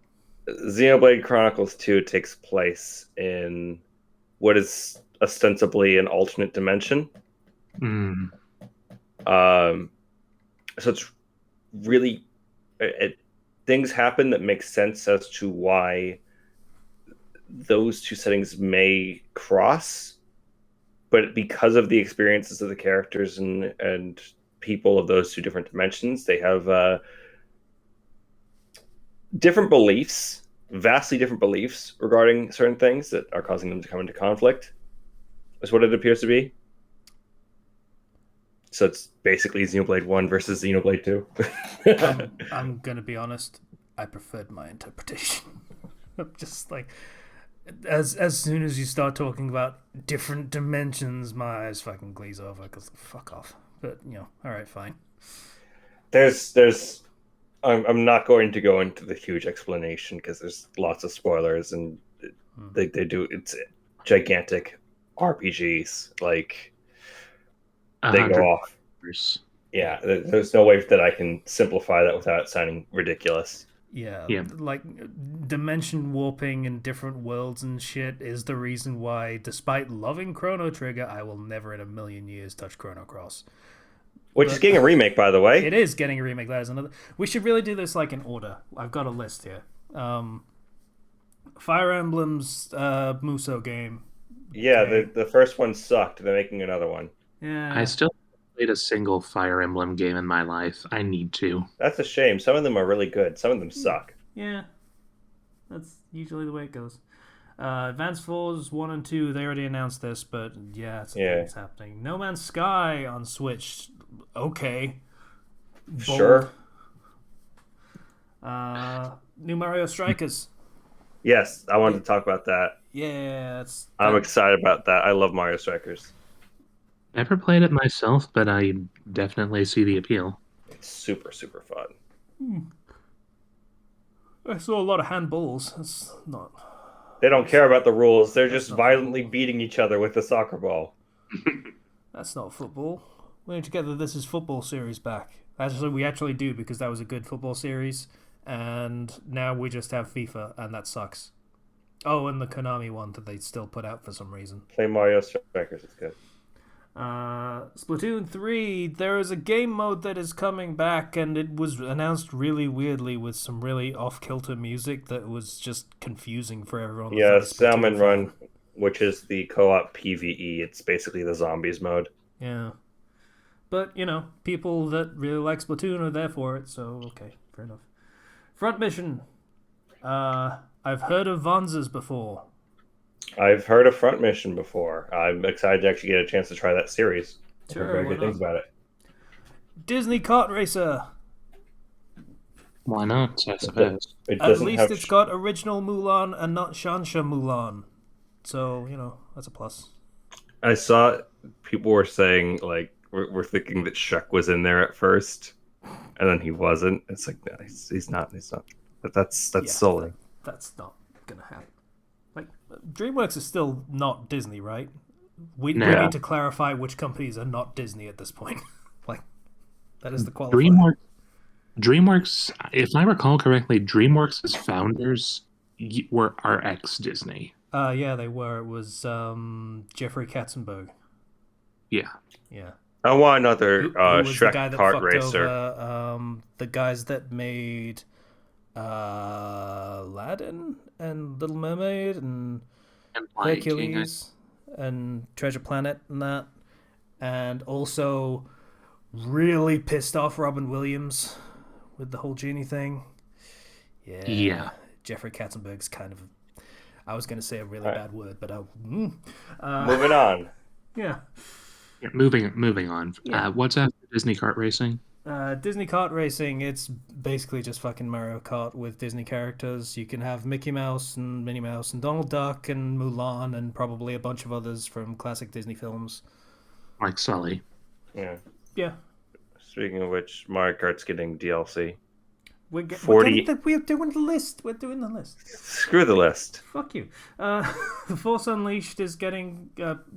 Xenoblade Chronicles 2 takes place in what is ostensibly an alternate dimension. So it's really things happen that make sense as to why those two settings may cross, but because of the experiences of the characters and people of those two different dimensions, they have different beliefs, vastly different beliefs regarding certain things that are causing them to come into conflict. Is what it appears to be. So it's basically Xenoblade 1 versus Xenoblade 2. I'm gonna be honest, I preferred my interpretation. I'm just like, as soon as you start talking about different dimensions, my eyes fucking glaze over because fuck off. But alright, fine. I'm not going to go into the huge explanation because there's lots of spoilers and they do, it's gigantic RPGs, like they go off. Yeah, there's no way that I can simplify that without sounding ridiculous. Yeah, like dimension warping in different worlds and shit is the reason why, despite loving Chrono Trigger, I will never in a million years touch Chrono Cross. Which is getting a remake, by the way. It is getting a remake. That is another. We should really do this like in order. I've got a list here. Fire Emblem's Musou game. Yeah, the first one sucked. They're making another one. Yeah. I still haven't played a single Fire Emblem game in my life. I need to. That's a shame. Some of them are really good. Some of them suck. Yeah. That's usually the way it goes. Advance Wars 1 and 2, they already announced this, but yeah, it's happening. No Man's Sky on Switch. Okay. Bold. Sure. New Mario Strikers. Yes, I wanted to talk about that. Yeah, I'm excited about that. I love Mario Strikers. Never played it myself, but I definitely see the appeal. It's super, super fun. I saw a lot of handballs. That's not... They don't care about the rules. They're just violently beating each other with a soccer ball. That's not football. We need to get the This Is Football series back. Actually, we actually do because that was a good football series, and now we just have FIFA, and that sucks. Oh, and the Konami one that they still put out for some reason. Play Mario Strikers. It's good. Splatoon 3, there is a game mode that is coming back, and it was announced really weirdly with some really off-kilter music that was just confusing for everyone. Yeah, that's not a Splatoon Salmon fan. Run, which is the co-op PvE. It's basically the zombies mode. Yeah. But, people that really like Splatoon are there for it, so okay, fair enough. Front mission. I've heard of Vanzas before. I've heard of Front Mission before. I'm excited to actually get a chance to try that series. I've Sure, heard very why good things not? about it. Disney Kart Racer. Why not? I suppose. It At doesn't least have it's got original Mulan and not Shansha Mulan. So, that's a plus. I saw people were saying like we're thinking that Shrek was in there at first, and then he wasn't. It's like no, he's not. He's not. But that's Yeah, silly. That's not gonna happen. Like, DreamWorks is still not Disney, right? We No. need to clarify which companies are not Disney at this point. Like, that is the qualifier. DreamWorks, if I recall correctly, DreamWorks' founders are ex-Disney. Yeah, they were. It was Jeffrey Katzenberg. Yeah. Yeah. I want another Who was the Shrek guy that kart fucked racer. over the guys that made Aladdin and Little Mermaid and Lion King, Hercules and Treasure Planet and that, and also really pissed off Robin Williams with the whole genie thing. Yeah. Jeffrey Katzenberg's kind of, I was going to say a really Right. bad word, but Moving on. yeah. Moving on. Yeah. What's after Disney Kart Racing? Disney Kart Racing, it's basically just fucking Mario Kart with Disney characters. You can have Mickey Mouse and Minnie Mouse and Donald Duck and Mulan and probably a bunch of others from classic Disney films. Like Sully. Yeah. Yeah. Speaking of which, Mario Kart's getting DLC. We're 40 doing the list. We're doing the list. Screw the list. Fuck you. The Force Unleashed is getting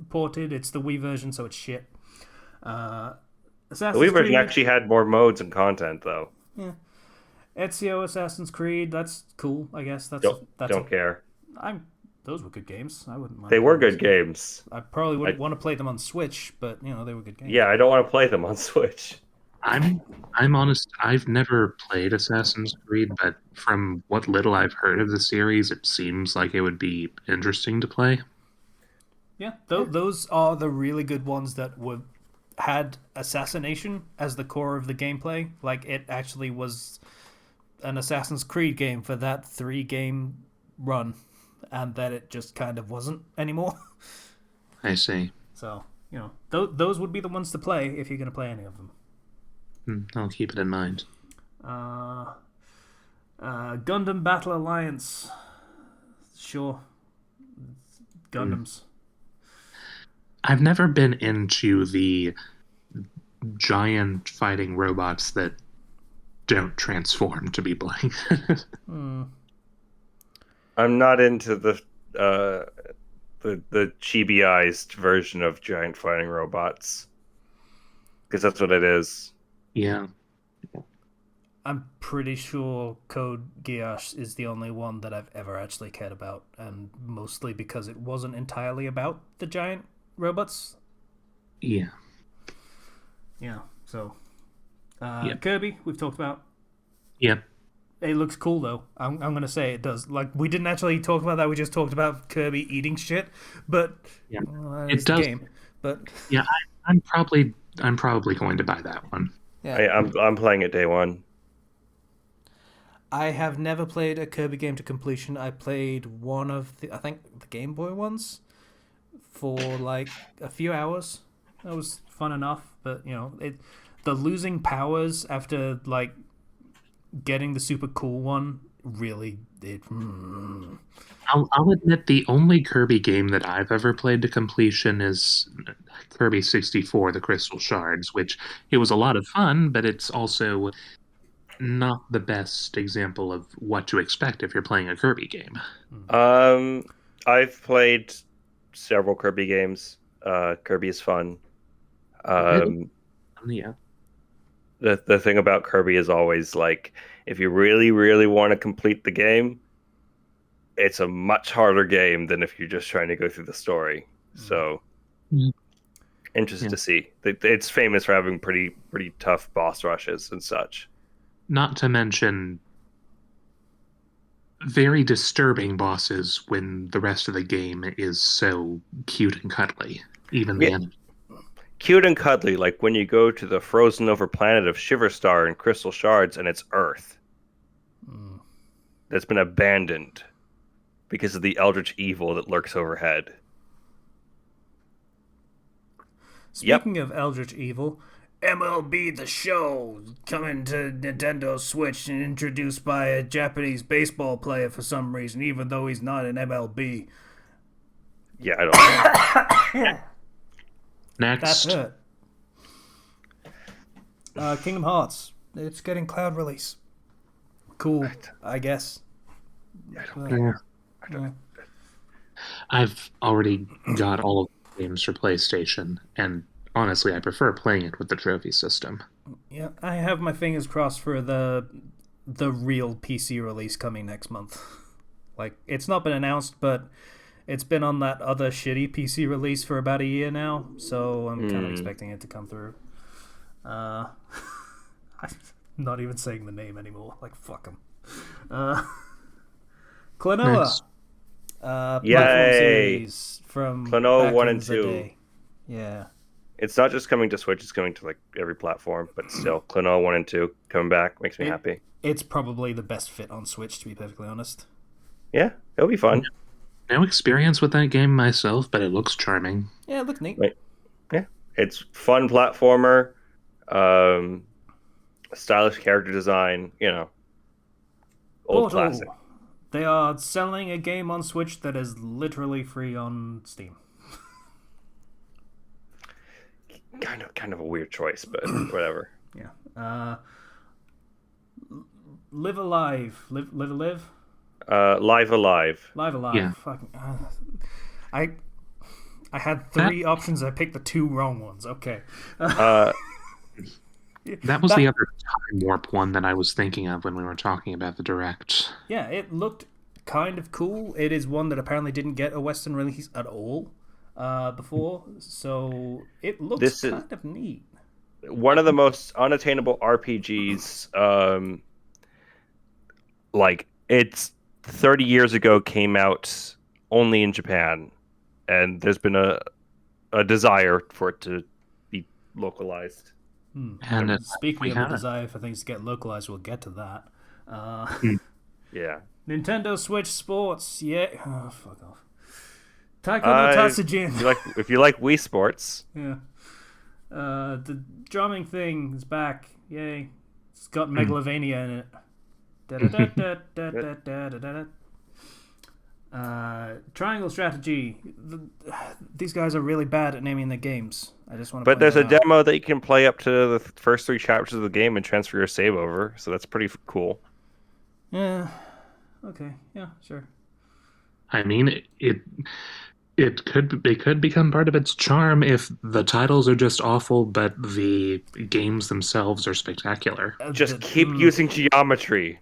ported. It's the Wii version, so it's shit. The Assassin's Wii version Creed. actually had more modes and content, though. Yeah. Ezio Assassin's Creed. That's cool. I guess that's Don't care. Those were good games. I wouldn't mind. They were playing good those. games. I probably wouldn't want to play them on Switch, but they were good games. Yeah, I don't want to play them on Switch. I'm honest. I've never played Assassin's Creed, but from what little I've heard of the series, it seems like it would be interesting to play. Yeah, those are the really good ones that had assassination as the core of the gameplay. Like, it actually was an Assassin's Creed game for that 3-game run, and that it just kind of wasn't anymore. I see. So, those would be the ones to play if you're going to play any of them. I'll keep it in mind. Gundam Battle Alliance. Sure. Gundams. I've never been into the giant fighting robots that don't transform to be blank. I'm not into the chibi-ized version of giant fighting robots, because that's what it is. Yeah. I'm pretty sure Code Geass is the only one that I've ever actually cared about, and mostly because it wasn't entirely about the giant robots. Yeah. Yeah, so... Yep. Kirby, we've talked about. Yep. It looks cool, though. I'm going to say it does. Like, we didn't actually talk about that, we just talked about Kirby eating shit, but... Yeah. It does. The game, but... Yeah, I'm probably going to buy that one. Yeah. I'm playing it day one. I have never played a Kirby game to completion. I played one of the Game Boy ones for like a few hours. That was fun enough, but the losing powers after like getting the super cool one really did. I'll admit the only Kirby game that I've ever played to completion is Kirby 64, The Crystal Shards, which it was a lot of fun, but it's also not the best example of what to expect if you're playing a Kirby game. I've played several Kirby games. Kirby is fun. Yeah. the thing about Kirby is always like, if you really, really want to complete the game, it's a much harder game than if you're just trying to go through the story. So interested to see. It's famous for having pretty tough boss rushes and such. Not to mention very disturbing bosses when the rest of the game is so cute and cuddly. Even the enemy. Cute and cuddly, like when you go to the frozen over planet of Shiverstar and Crystal Shards, and it's Earth that's been abandoned because of the eldritch evil that lurks overhead. Speaking of eldritch evil, MLB The Show coming to Nintendo Switch and introduced by a Japanese baseball player for some reason, even though he's not in MLB. Yeah, I don't know. Next. That's it. Kingdom Hearts. It's getting cloud release. Cool, I guess. I've already got all of the games for PlayStation, and honestly, I prefer playing it with the trophy system. Yeah, I have my fingers crossed for the real PC release coming next month. Like, it's not been announced, but it's been on that other shitty PC release for about a year now, so I'm kind of expecting it to come through. I'm not even saying the name anymore. Like, fuck them. Klonoa. Platform series from Klonoa back 1 in and the 2. day. Yeah. It's not just coming to Switch, it's coming to like every platform, but still, Klonoa 1 and 2 coming back makes me happy. It's probably the best fit on Switch, to be perfectly honest. Yeah, it'll be fun. No experience with that game myself, but it looks charming. Yeah, it looks neat. Right. Yeah, it's fun platformer, stylish character design, old classic. They are selling a game on Switch that is literally free on Steam. Kind of a weird choice, but whatever. Yeah. Live Alive. Live Alive? Live Alive. Live Alive. Yeah. Fucking. I had three options. I picked the two wrong ones. Okay. That was the other time warp one that I was thinking of when we were talking about the Direct. Yeah, it looked kind of cool. It is one that apparently didn't get a Western release at all before, so it looks kind of neat. One of the most unattainable RPGs. Like, it's 30 years ago, came out only in Japan, and there's been a desire for it to be localized. And speaking of the desire for things to get localized, we'll get to that. Yeah. Nintendo Switch Sports, yeah. Oh, fuck off. Taiko no Tatsujin. If you like Wii Sports. Yeah. The drumming thing is back. Yay. It's got Megalovania in it. Triangle Strategy. These guys are really bad at naming their games. I just want to. But there's a demo that you can play up to the first 3 chapters of the game and transfer your save over, so that's pretty cool. Yeah. Okay. Yeah. Sure. I mean, it could become part of its charm if the titles are just awful, but the games themselves are spectacular. Just keep using geometry.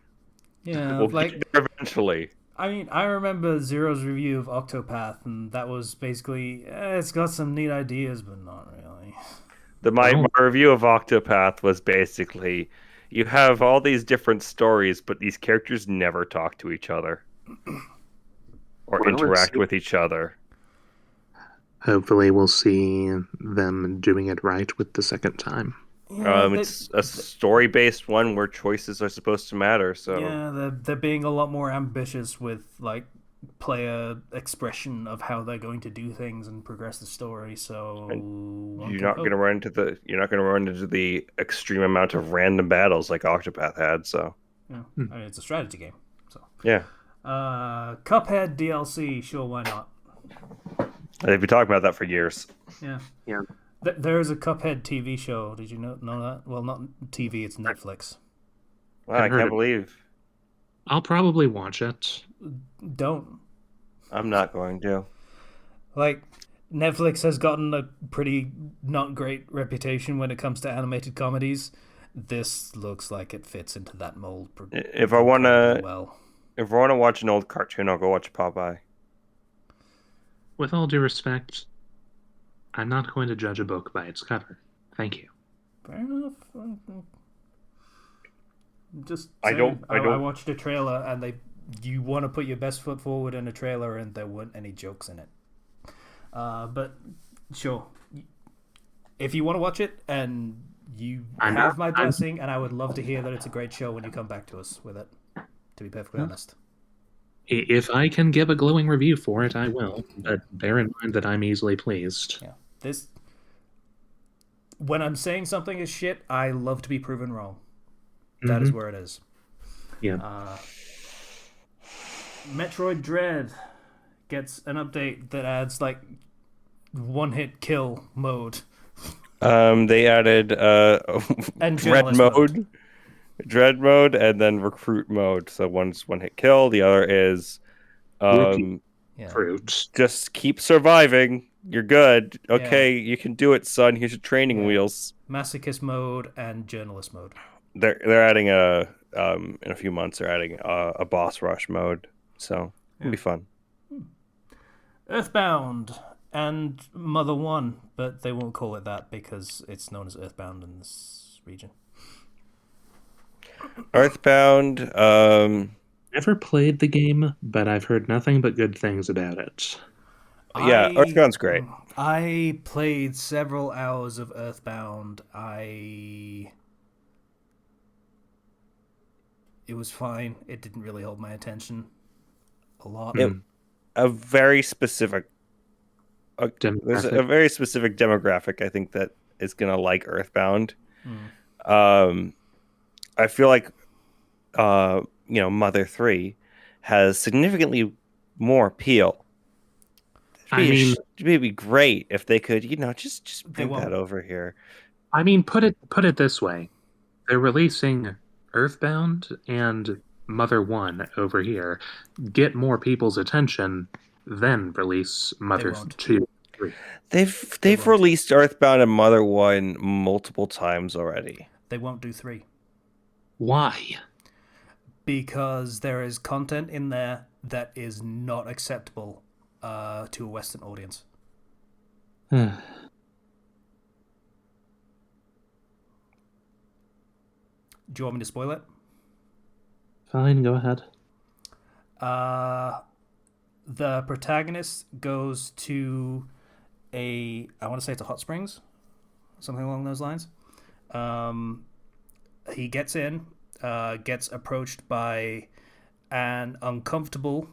Yeah, we'll get there eventually. I mean, I remember Zero's review of Octopath, and that was basically, it's got some neat ideas, but not really. My review of Octopath was basically, you have all these different stories, but these characters never talk to each other. Or interact with each other. Hopefully we'll see them doing it right with the second time. Yeah, it's a story-based one where choices are supposed to matter. So yeah, they're being a lot more ambitious with like player expression of how they're going to do things and progress the story. So you're not going to run into the extreme amount of random battles like Octopath had. So yeah, I mean, it's a strategy game. So yeah, Cuphead DLC, sure, why not? They've been talking about that for years. Yeah. Yeah. There's a Cuphead TV show. Did you know that? Well, not TV, it's Netflix. Wow, I can't believe. I'll probably watch it. Don't. I'm not going to. Like, Netflix has gotten a pretty not great reputation when it comes to animated comedies, This looks like it fits into that mold. If I wanna, well, if I wanna watch an old cartoon, I'll go watch Popeye. With all due respect, I'm not going to judge a book by its cover. Thank you. fair enough. Just I saying, don't. I watched a trailer, and you want to put your best foot forward in a trailer, and there weren't any jokes in it. But sure, if you want to watch it, and you have my blessing, and I would love to hear that it's a great show when you come back to us with it. To be perfectly honest. If I can give a glowing review for it, I will. But bear in mind that I'm easily pleased. Yeah, when I'm saying something is shit, I love to be proven wrong. That is where it is. Yeah. Metroid Dread gets an update that adds like one-hit kill mode. They added And dread mode, and then recruit mode. So one's one hit kill, the other is Fruit. just keep surviving. You're good. Okay, you can do it, son. Here's your training wheels. Masochist mode and journalist mode. They're adding in a few months. They're adding a boss rush mode, so it'll be fun. Earthbound and Mother 1, but they won't call it that because it's known as Earthbound in this region. Earthbound. Never played the game, but I've heard nothing but good things about it. Yeah, Earthbound's great. I played several hours of Earthbound. It was fine. It didn't really hold my attention a lot. A very specific. There's a very specific demographic I think that is gonna like Earthbound. I feel like Mother 3 has significantly more appeal. It'd be great if they could, just bring that over here. I mean, put it this way: they're releasing Earthbound and Mother 1 over here. Get more people's attention, then release Mother 2, 3. They've released Earthbound and Mother 1 multiple times already. They won't do 3. Why? Because there is content in there that is not acceptable to a Western audience. Do you want me to spoil it? Fine, go ahead. The protagonist goes to I want to say it's a hot springs, something along those lines. He gets in, gets approached by an uncomfortable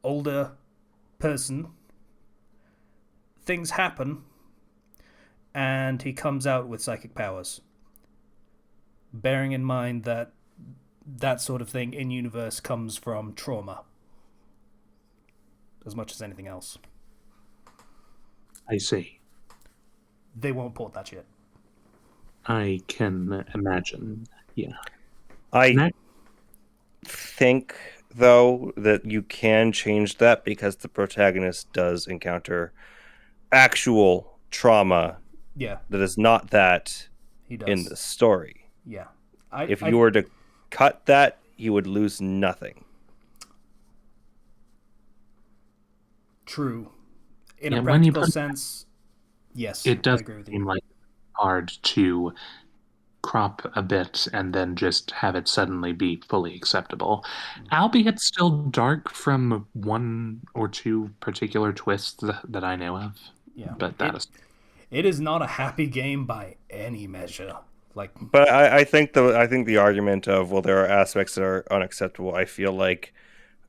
older person. Things happen, and he comes out with psychic powers. Bearing in mind that sort of thing in universe comes from trauma as much as anything else. I see. They won't port that shit. I can imagine. Yeah. I think, though, that you can change that because the protagonist does encounter actual trauma. Yeah. That is not that he does. in the story. Yeah. If you were to cut that, you would lose nothing. True. In a practical sense, yes. It does seem like hard to crop a bit and then just have it suddenly be fully acceptable. Albeit still dark from one or two particular twists that I know of. Yeah. But it is not a happy game by any measure. But I think the argument of, well, there are aspects that are unacceptable. I feel like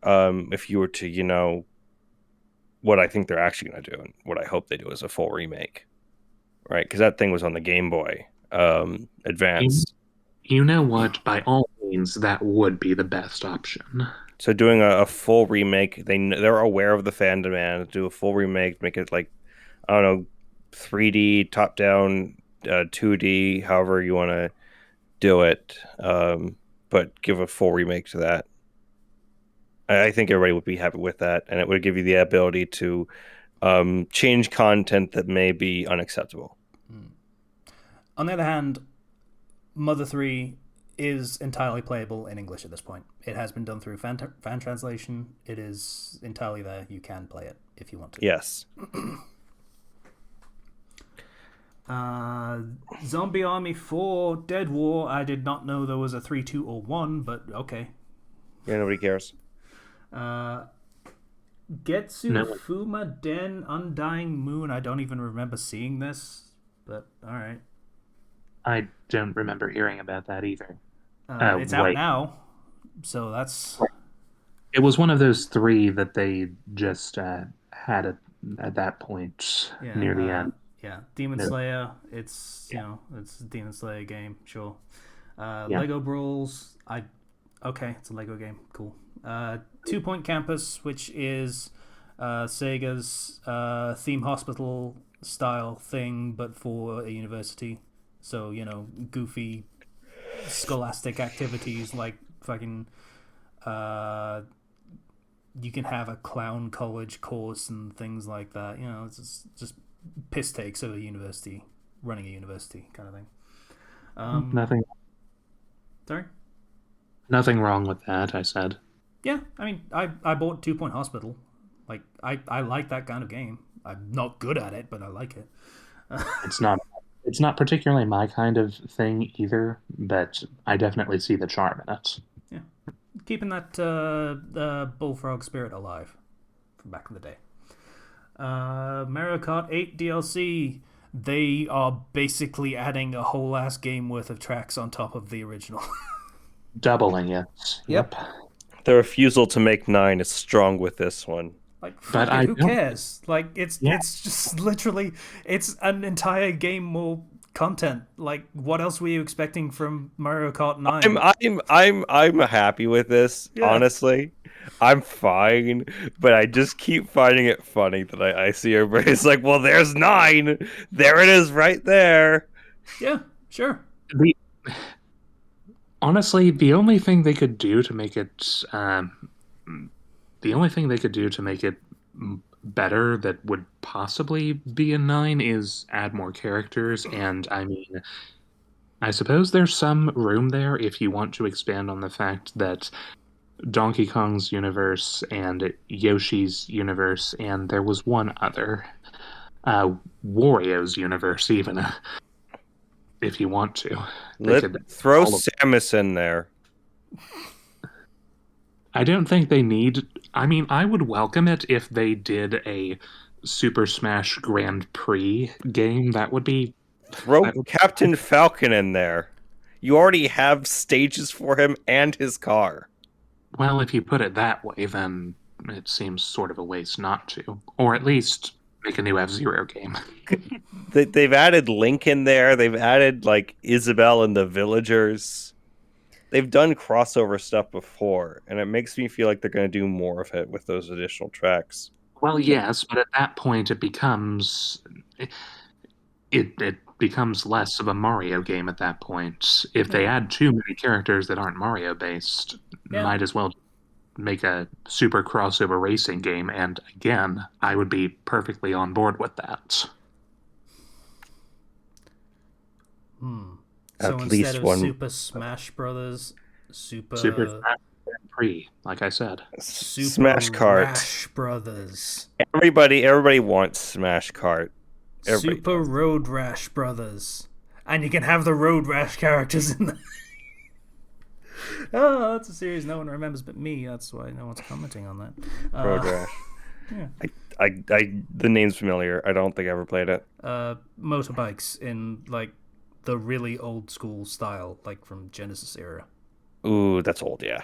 if you were to, what I think they're actually going to do and what I hope they do is a full remake, right? Because that thing was on the Game Boy Advance. You know what? By all means, that would be the best option. So doing a full remake, they're aware of the fan demand. Do a full remake, make it like, I don't know, 3D, top down. 2D, however you want to do it, but give a full remake to that. I think everybody would be happy with that, and it would give you the ability to change content that may be unacceptable. On the other hand, Mother 3 is entirely playable in English at this point. It has been done through fan translation. It is entirely there. You can play it if you want to. Yes. Zombie Army 4 Dead War. I did not know there was a 3, 2, or 1, but okay. Yeah, nobody cares. Getsu Fuma Den Undying Moon. I don't even remember seeing this, but alright. I don't remember hearing about that either. It's out now, so that's... It was one of those 3 that they just had at that point near the end. Yeah, Demon Slayer. It's it's a Demon Slayer game. Sure. Lego Brawls. Okay, it's a Lego game. Cool. 2 Point Campus, which is Sega's theme hospital style thing, but for a university. So goofy, scholastic activities like fucking. You can have a clown college course and things like that. It's just piss takes of a university, running a university kind of thing. Nothing. Sorry? Nothing wrong with that, I said. Yeah, I mean, I bought 2 Point Hospital. Like, I like that kind of game. I'm not good at it, but I like it. It's not particularly my kind of thing either, but I definitely see the charm in it. Yeah. Keeping that bullfrog spirit alive from back in the day. Mario Kart 8 DLC. They are basically adding a whole ass game worth of tracks on top of the original. Doubling it. Yep. The refusal to make 9 is strong with this one. Like, fuck it, who cares? Like, it's just literally, it's an entire game more content. Like, what else were you expecting from Mario Kart 9? I'm happy with this, honestly. I'm fine, but I just keep finding it funny that I see everybody's like, well, there's 9. There it is right there. Yeah, sure. Honestly, the only thing they could do to make it better that would possibly be a 9 is add more characters. And I mean, I suppose there's some room there if you want to expand on the fact that Donkey Kong's universe and Yoshi's universe, and there was one other, Wario's universe, even if you want to. Throw Samus in there. I don't think they need... I mean, I would welcome it if they did a Super Smash Grand Prix game. That would be... Throw Captain Falcon in there. You already have stages for him and his car. Well, if you put it that way, then it seems sort of a waste not to. Or at least make a new F-Zero game. They've added Link in there. They've added, like, Isabelle and the Villagers. They've done crossover stuff before, and it makes me feel like they're going to do more of it with those additional tracks. Well, yes, but at that point it becomes... It becomes less of a Mario game at that point. If they add too many characters that aren't Mario-based, might as well make a super crossover racing game, and again, I would be perfectly on board with that. So instead of Super Smash Brothers, Super Smash Grand Prix, like I said. Super Smash Kart. Rash Brothers. Everybody wants Smash Kart. Super Road Rash Brothers. And you can have the Road Rash characters in there. Oh, that's a series no one remembers but me. That's why no one's commenting on that. Road Rash. Yeah. The name's familiar. I don't think I ever played it. Motorbikes in, like, the really old school style, like from Genesis era. Ooh, that's old, yeah.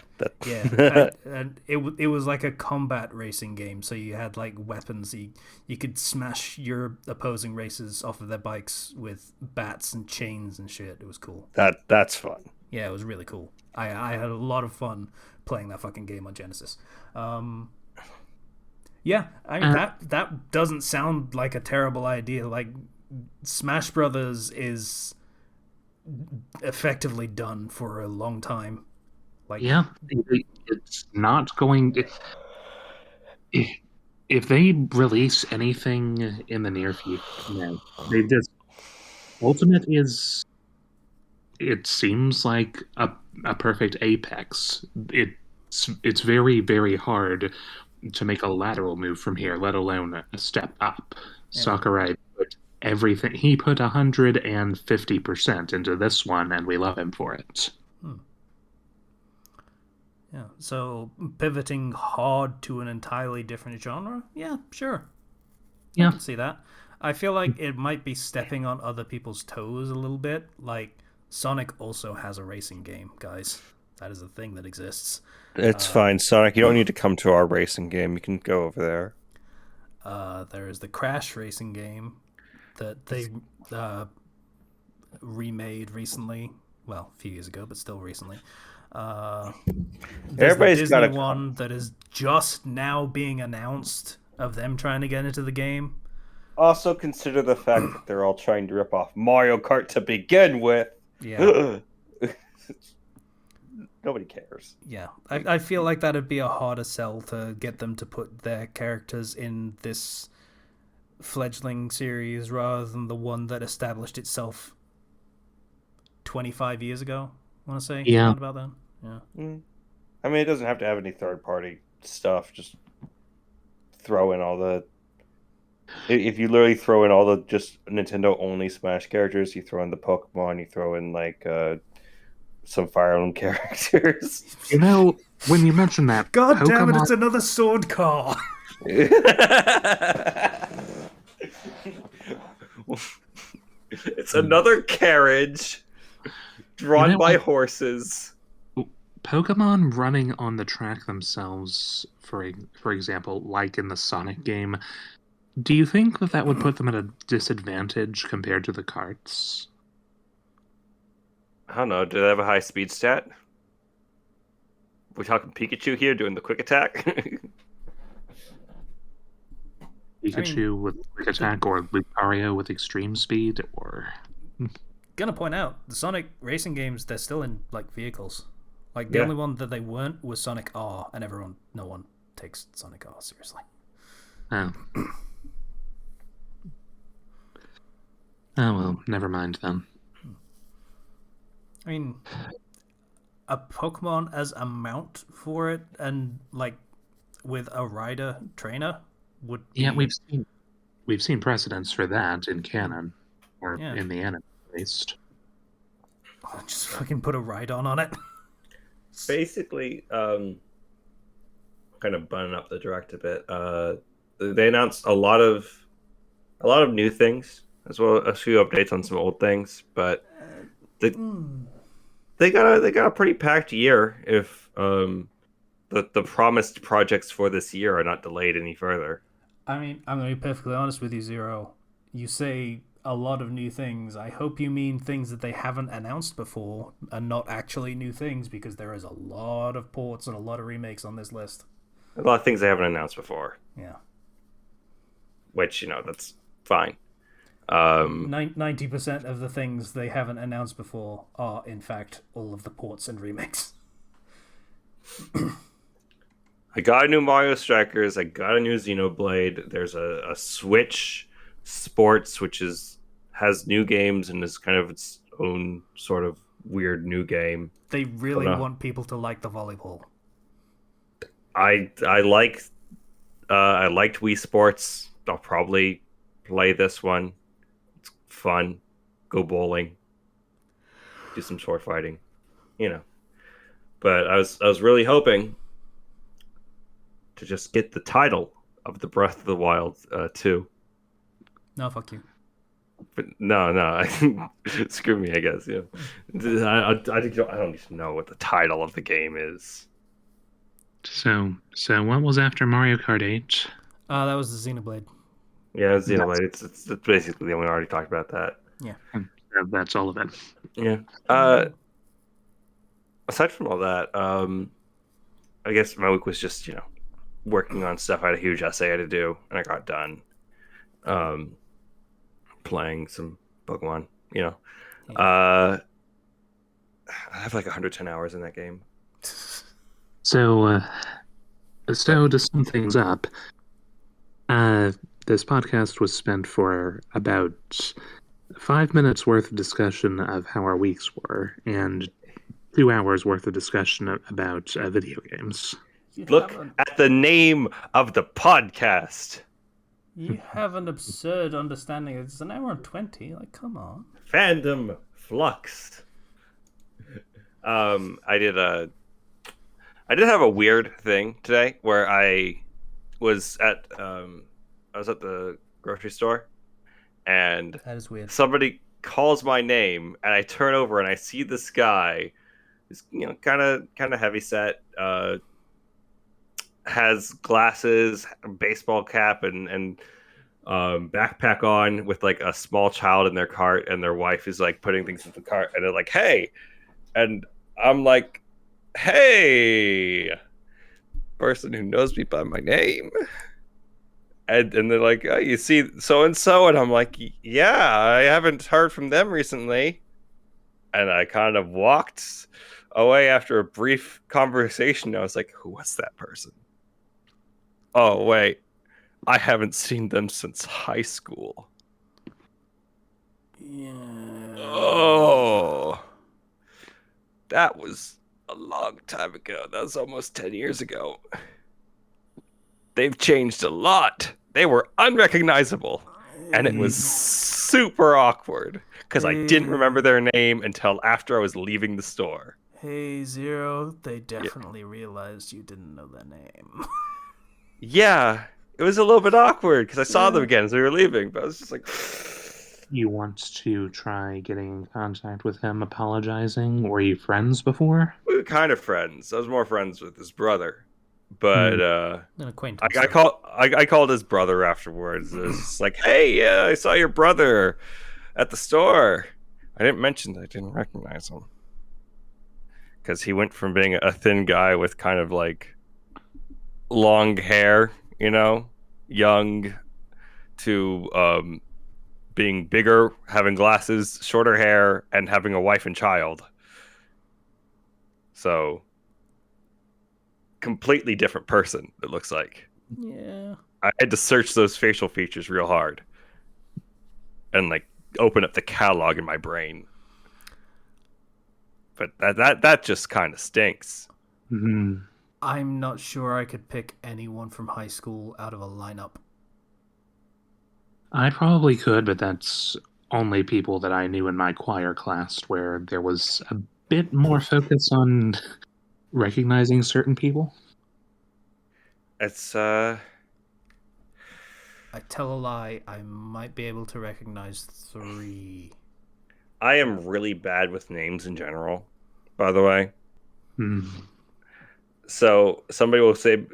Yeah, and it was like a combat racing game, so you had like weapons. You could smash your opposing racers off of their bikes with bats and chains and shit. It was cool. That's fun. Yeah, it was really cool. I had a lot of fun playing that fucking game on Genesis. Yeah, I mean that doesn't sound like a terrible idea. Like, Smash Brothers is effectively done for a long time. Like, yeah, it's not going to... If they release anything in the near future, Ultimate is... It seems like a perfect apex. It's very, very hard to make a lateral move from here, let alone a step up. Yeah. Sakurai put everything. He put 150% into this one, and we love him for it. Yeah, so pivoting hard to an entirely different genre? Yeah, sure. Yeah. I can see that. I feel like it might be stepping on other people's toes a little bit. Like, Sonic also has a racing game, guys. That is a thing that exists. It's fine, Sonic. You don't need to come to our racing game. You can go over there. There is the Crash racing game that they remade recently. Well, a few years ago, but still recently. There's Everybody's the got Disney a one that is just now being announced of them trying to get into the game. Also consider the fact that they're all trying to rip off Mario Kart to begin with. Yeah. Nobody cares. Yeah, I feel like that'd be a harder sell to get them to put their characters in this fledgling series rather than the one that established itself 25 years ago, I want to say. Yeah. Not about that. Yeah. I mean, it doesn't have to have any third-party stuff. Just throw in all the... If you literally throw in all the just Nintendo-only Smash characters, you throw in the Pokemon, you throw in, like, some Fire Emblem characters. You know, when you mention that, God Pokemon... damn it, it's another sword car! It's another carriage drawn by horses. Pokemon running on the track themselves, for example, like in the Sonic game, do you think that would put them at a disadvantage compared to the carts? I don't know. Do they have a high speed stat? We're talking Pikachu here doing the quick attack. Pikachu with quick attack, or Lucario with extreme speed, or... Gonna point out, the Sonic racing games, they're still in, like, vehicles. Like, the only one that they weren't was Sonic R, and no one takes Sonic R seriously. Oh. Oh, well, never mind then. I mean, a Pokemon as a mount for it, and, like, with a rider trainer would be... Yeah, we've seen precedents for that in canon, or in the anime, at least. Oh, just fucking put a ride-on on it. Basically, kind of bunning up the direct a bit. They announced a lot of new things, as well as a few updates on some old things. But they got a pretty packed year. If the promised projects for this year are not delayed any further. I mean, I'm going to be perfectly honest with you, Zero. You say a lot of new things. I hope you mean things that they haven't announced before and not actually new things, because there is a lot of ports and a lot of remakes on this list. A lot of things they haven't announced before. Yeah. Which, that's fine. 90% of the things they haven't announced before are, in fact, all of the ports and remakes. I got a new Mario Strikers. I got a new Xenoblade. There's a Switch Sports, which has new games and is kind of its own sort of weird new game. They really want people to like the volleyball. I liked Wii Sports. I'll probably play this one. It's fun. Go bowling. Do some sword fighting. But I was really hoping to just get the title of the Breath of the Wild 2. No, fuck you. But no, screw me, I guess. I don't even know what the title of the game is. So what was after Mario Kart 8? That was the Xenoblade. Yeah, Xenoblade. It's basically the one we already talked about that. Yeah. That's all of it. Yeah. Aside from all that, I guess my week was just, working on stuff. I had a huge essay I had to do, and I got done. Playing some Pokemon, Yeah. I have like 110 hours in that game. So to sum things up, this podcast was spent for about 5 minutes worth of discussion of how our weeks were, and 2 hours worth of discussion about video games. Look at the name of the podcast. You have an absurd understanding. It's an hour and 20. Like, come on. Fandom Flux. I did have a weird thing today where I was at the grocery store, and That is weird. somebody calls my name, and I turn over and I see this guy who's kind of heavy set, has glasses, baseball cap, and backpack on, with like a small child in their cart, and their wife is like putting things in the cart, and they're like, "Hey," and I'm like, "Hey, person who knows me by my name." And they're like, "Oh, you see so and so," and I'm like, "Yeah, I haven't heard from them recently." And I kind of walked away after a brief conversation. I was like, "Who was that person? Oh, wait, I haven't seen them since high school." Yeah. Oh, that was a long time ago. That was almost 10 years ago. They've changed a lot. They were unrecognizable. And it was super awkward because I didn't remember their name until after I was leaving the store. Hey, Zero, they definitely realized you didn't know their name. Yeah, it was a little bit awkward because I saw them again as we were leaving, but I was just like... You want to try getting in contact with him, apologizing? Were you friends before? We were kind of friends. I was more friends with his brother. But An acquaintance. I called his brother afterwards. It was just like, "Hey, yeah, I saw your brother at the store." I didn't mention that I didn't recognize him because he went from being a thin guy with kind of like long hair, young, to being bigger, having glasses, shorter hair, and having a wife and child. So, completely different person, it looks like. Yeah. I had to search those facial features real hard and like open up the catalog in my brain. But that just kind of stinks. Mm-hmm. I'm not sure I could pick anyone from high school out of a lineup. I probably could, but that's only people that I knew in my choir class, where there was a bit more focus on recognizing certain people. It's I tell a lie, I might be able to recognize 3. I am really bad with names in general, by the way. Hmm. So somebody will say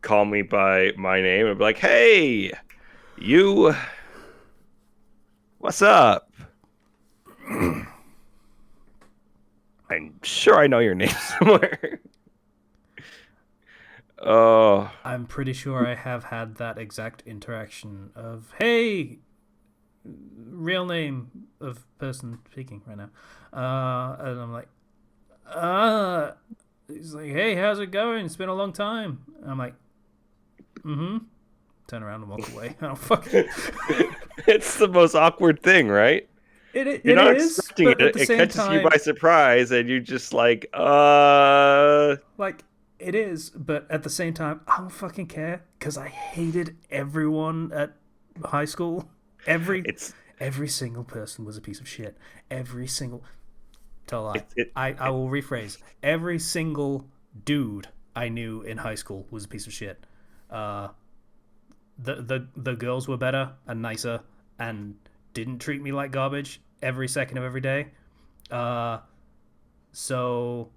call me by my name and be like, "Hey, you, what's up?" I'm sure I know your name somewhere. Oh, I'm pretty sure I have had that exact interaction of, "Hey, real name of person speaking right now." And I'm like, he's like, "Hey, how's it going? It's been a long time." And I'm like, "Mm-hmm." Turn around and walk away. Oh, fuck. it's the most awkward thing, right? You're You're not is, expecting but it. at the It same catches time, you by surprise, and you just like, like, it is, but at the same time, I don't fucking care because I hated everyone at high school. Every single person was a piece of shit. Every single... Tell a lie. I will rephrase. Every single dude I knew in high school was a piece of shit. The girls were better and nicer and didn't treat me like garbage every second of every day. So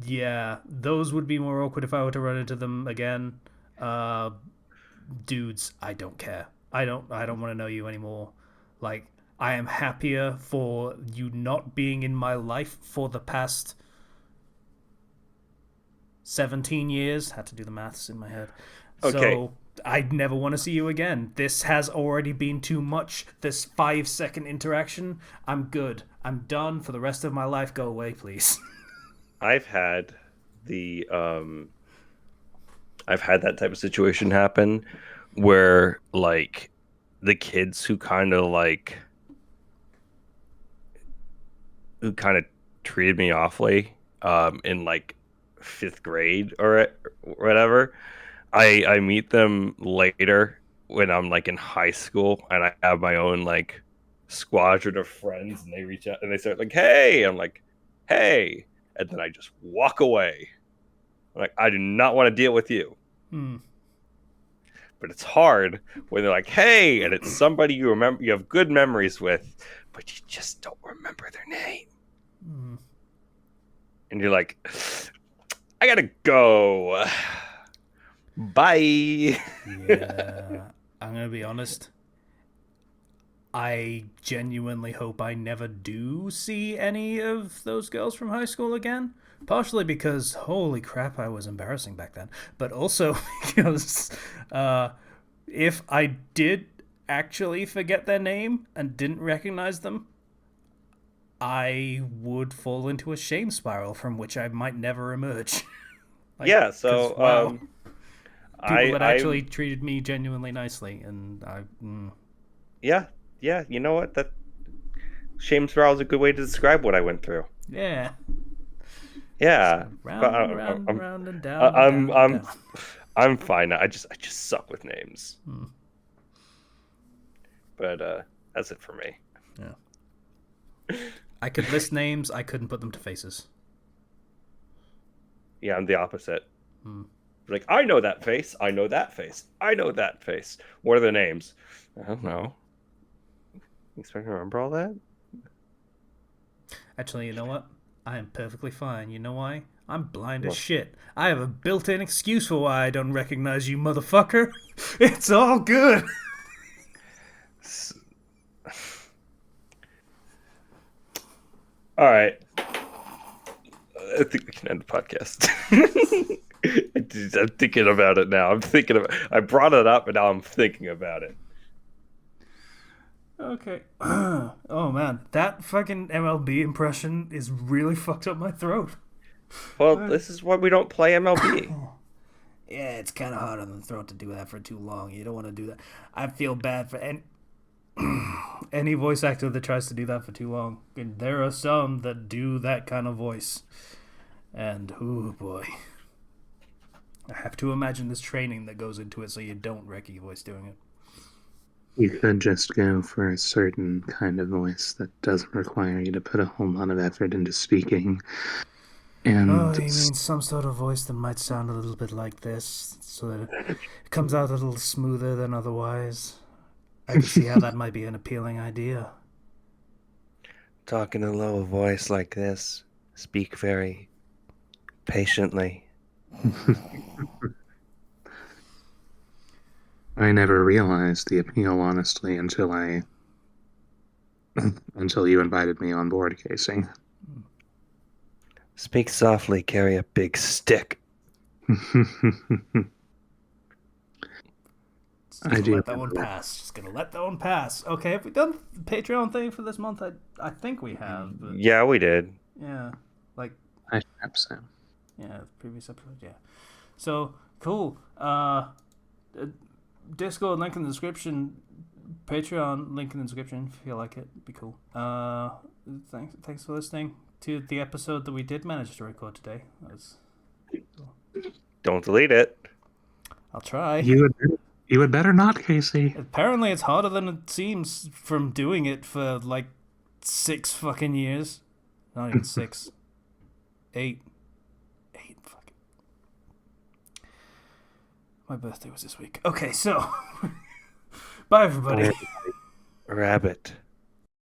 yeah, those would be more awkward if I were to run into them again. Dudes, I don't care. I don't want to know you anymore. Like, I am happier for you not being in my life for the past 17 years. Had to do the maths in my head. Okay. So I'd never want to see you again. This has already been too much. This 5-second interaction. I'm good. I'm done for the rest of my life. Go away, please. I've had that type of situation happen where like the kids who kind of treated me awfully in like 5th grade or whatever, I meet them later when I'm like in high school and I have my own like squadron of friends, and they reach out and they start like, hey, I'm like, hey, and then I just walk away. I'm like, I do not want to deal with you. But it's hard when they're like, hey, and it's somebody you remember, you have good memories with, but you just don't remember their name. And you're like, I gotta go. Bye. Yeah, I'm gonna be honest. I genuinely hope I never do see any of those girls from high school again. Partially because, holy crap, I was embarrassing back then. But also because if I did actually forget their name and didn't recognize them, I would fall into a shame spiral from which I might never emerge. Like, yeah, so wow, people that actually treated me genuinely nicely, and yeah, you know what? That shame spiral is a good way to describe what I went through. Yeah. Yeah. So round and down. I'm fine. I just suck with names. But that's it for me. Yeah. I could list names. I couldn't put them to faces. Yeah, I'm the opposite. Like, I know that face. I know that face. I know that face. What are the names? I don't know. You expect me to remember all that? Actually, you know what? I am perfectly fine. You know why? I'm blind as shit. I have a built-in excuse for why I don't recognize you, motherfucker. It's all good. All right. I think we can end the podcast. I'm thinking about it now. I brought it up, and now I'm thinking about it. Okay. Oh, man. That fucking MLB impression is really fucked up my throat. Well, this is why we don't play MLB. Yeah, it's kind of hard on the throat to do that for too long. You don't want to do that. I feel bad for any voice actor that tries to do that for too long. And there are some that do that kind of voice. And, oh boy. I have to imagine this training that goes into it so you don't wreck your voice doing it. You could just go for a certain kind of voice that doesn't require you to put a whole lot of effort into speaking. And oh, you mean some sort of voice that might sound a little bit like this, so that it comes out a little smoother than otherwise? I can see how that might be an appealing idea. Talk in a low voice like this. Speak very patiently. I never realized the appeal, honestly, until you invited me on board, Casey. Speak softly, carry a big stick. Just let that one pass. Just gonna let that one pass. Okay, have we done the Patreon thing for this month? I think we have. But yeah, we did. Yeah, like I hope so. Yeah, previous episode. Yeah. So cool. Discord link in the description. Patreon link in the description if you like it. It'd be cool. Thanks for listening to the episode that we did manage to record today. That was cool. Don't delete it. I'll try. You had better not, Casey. Apparently it's harder than it seems from doing it for like 6 fucking years. Not even 6. 8 fucking. My birthday was this week. Okay, so bye everybody. Rabbit.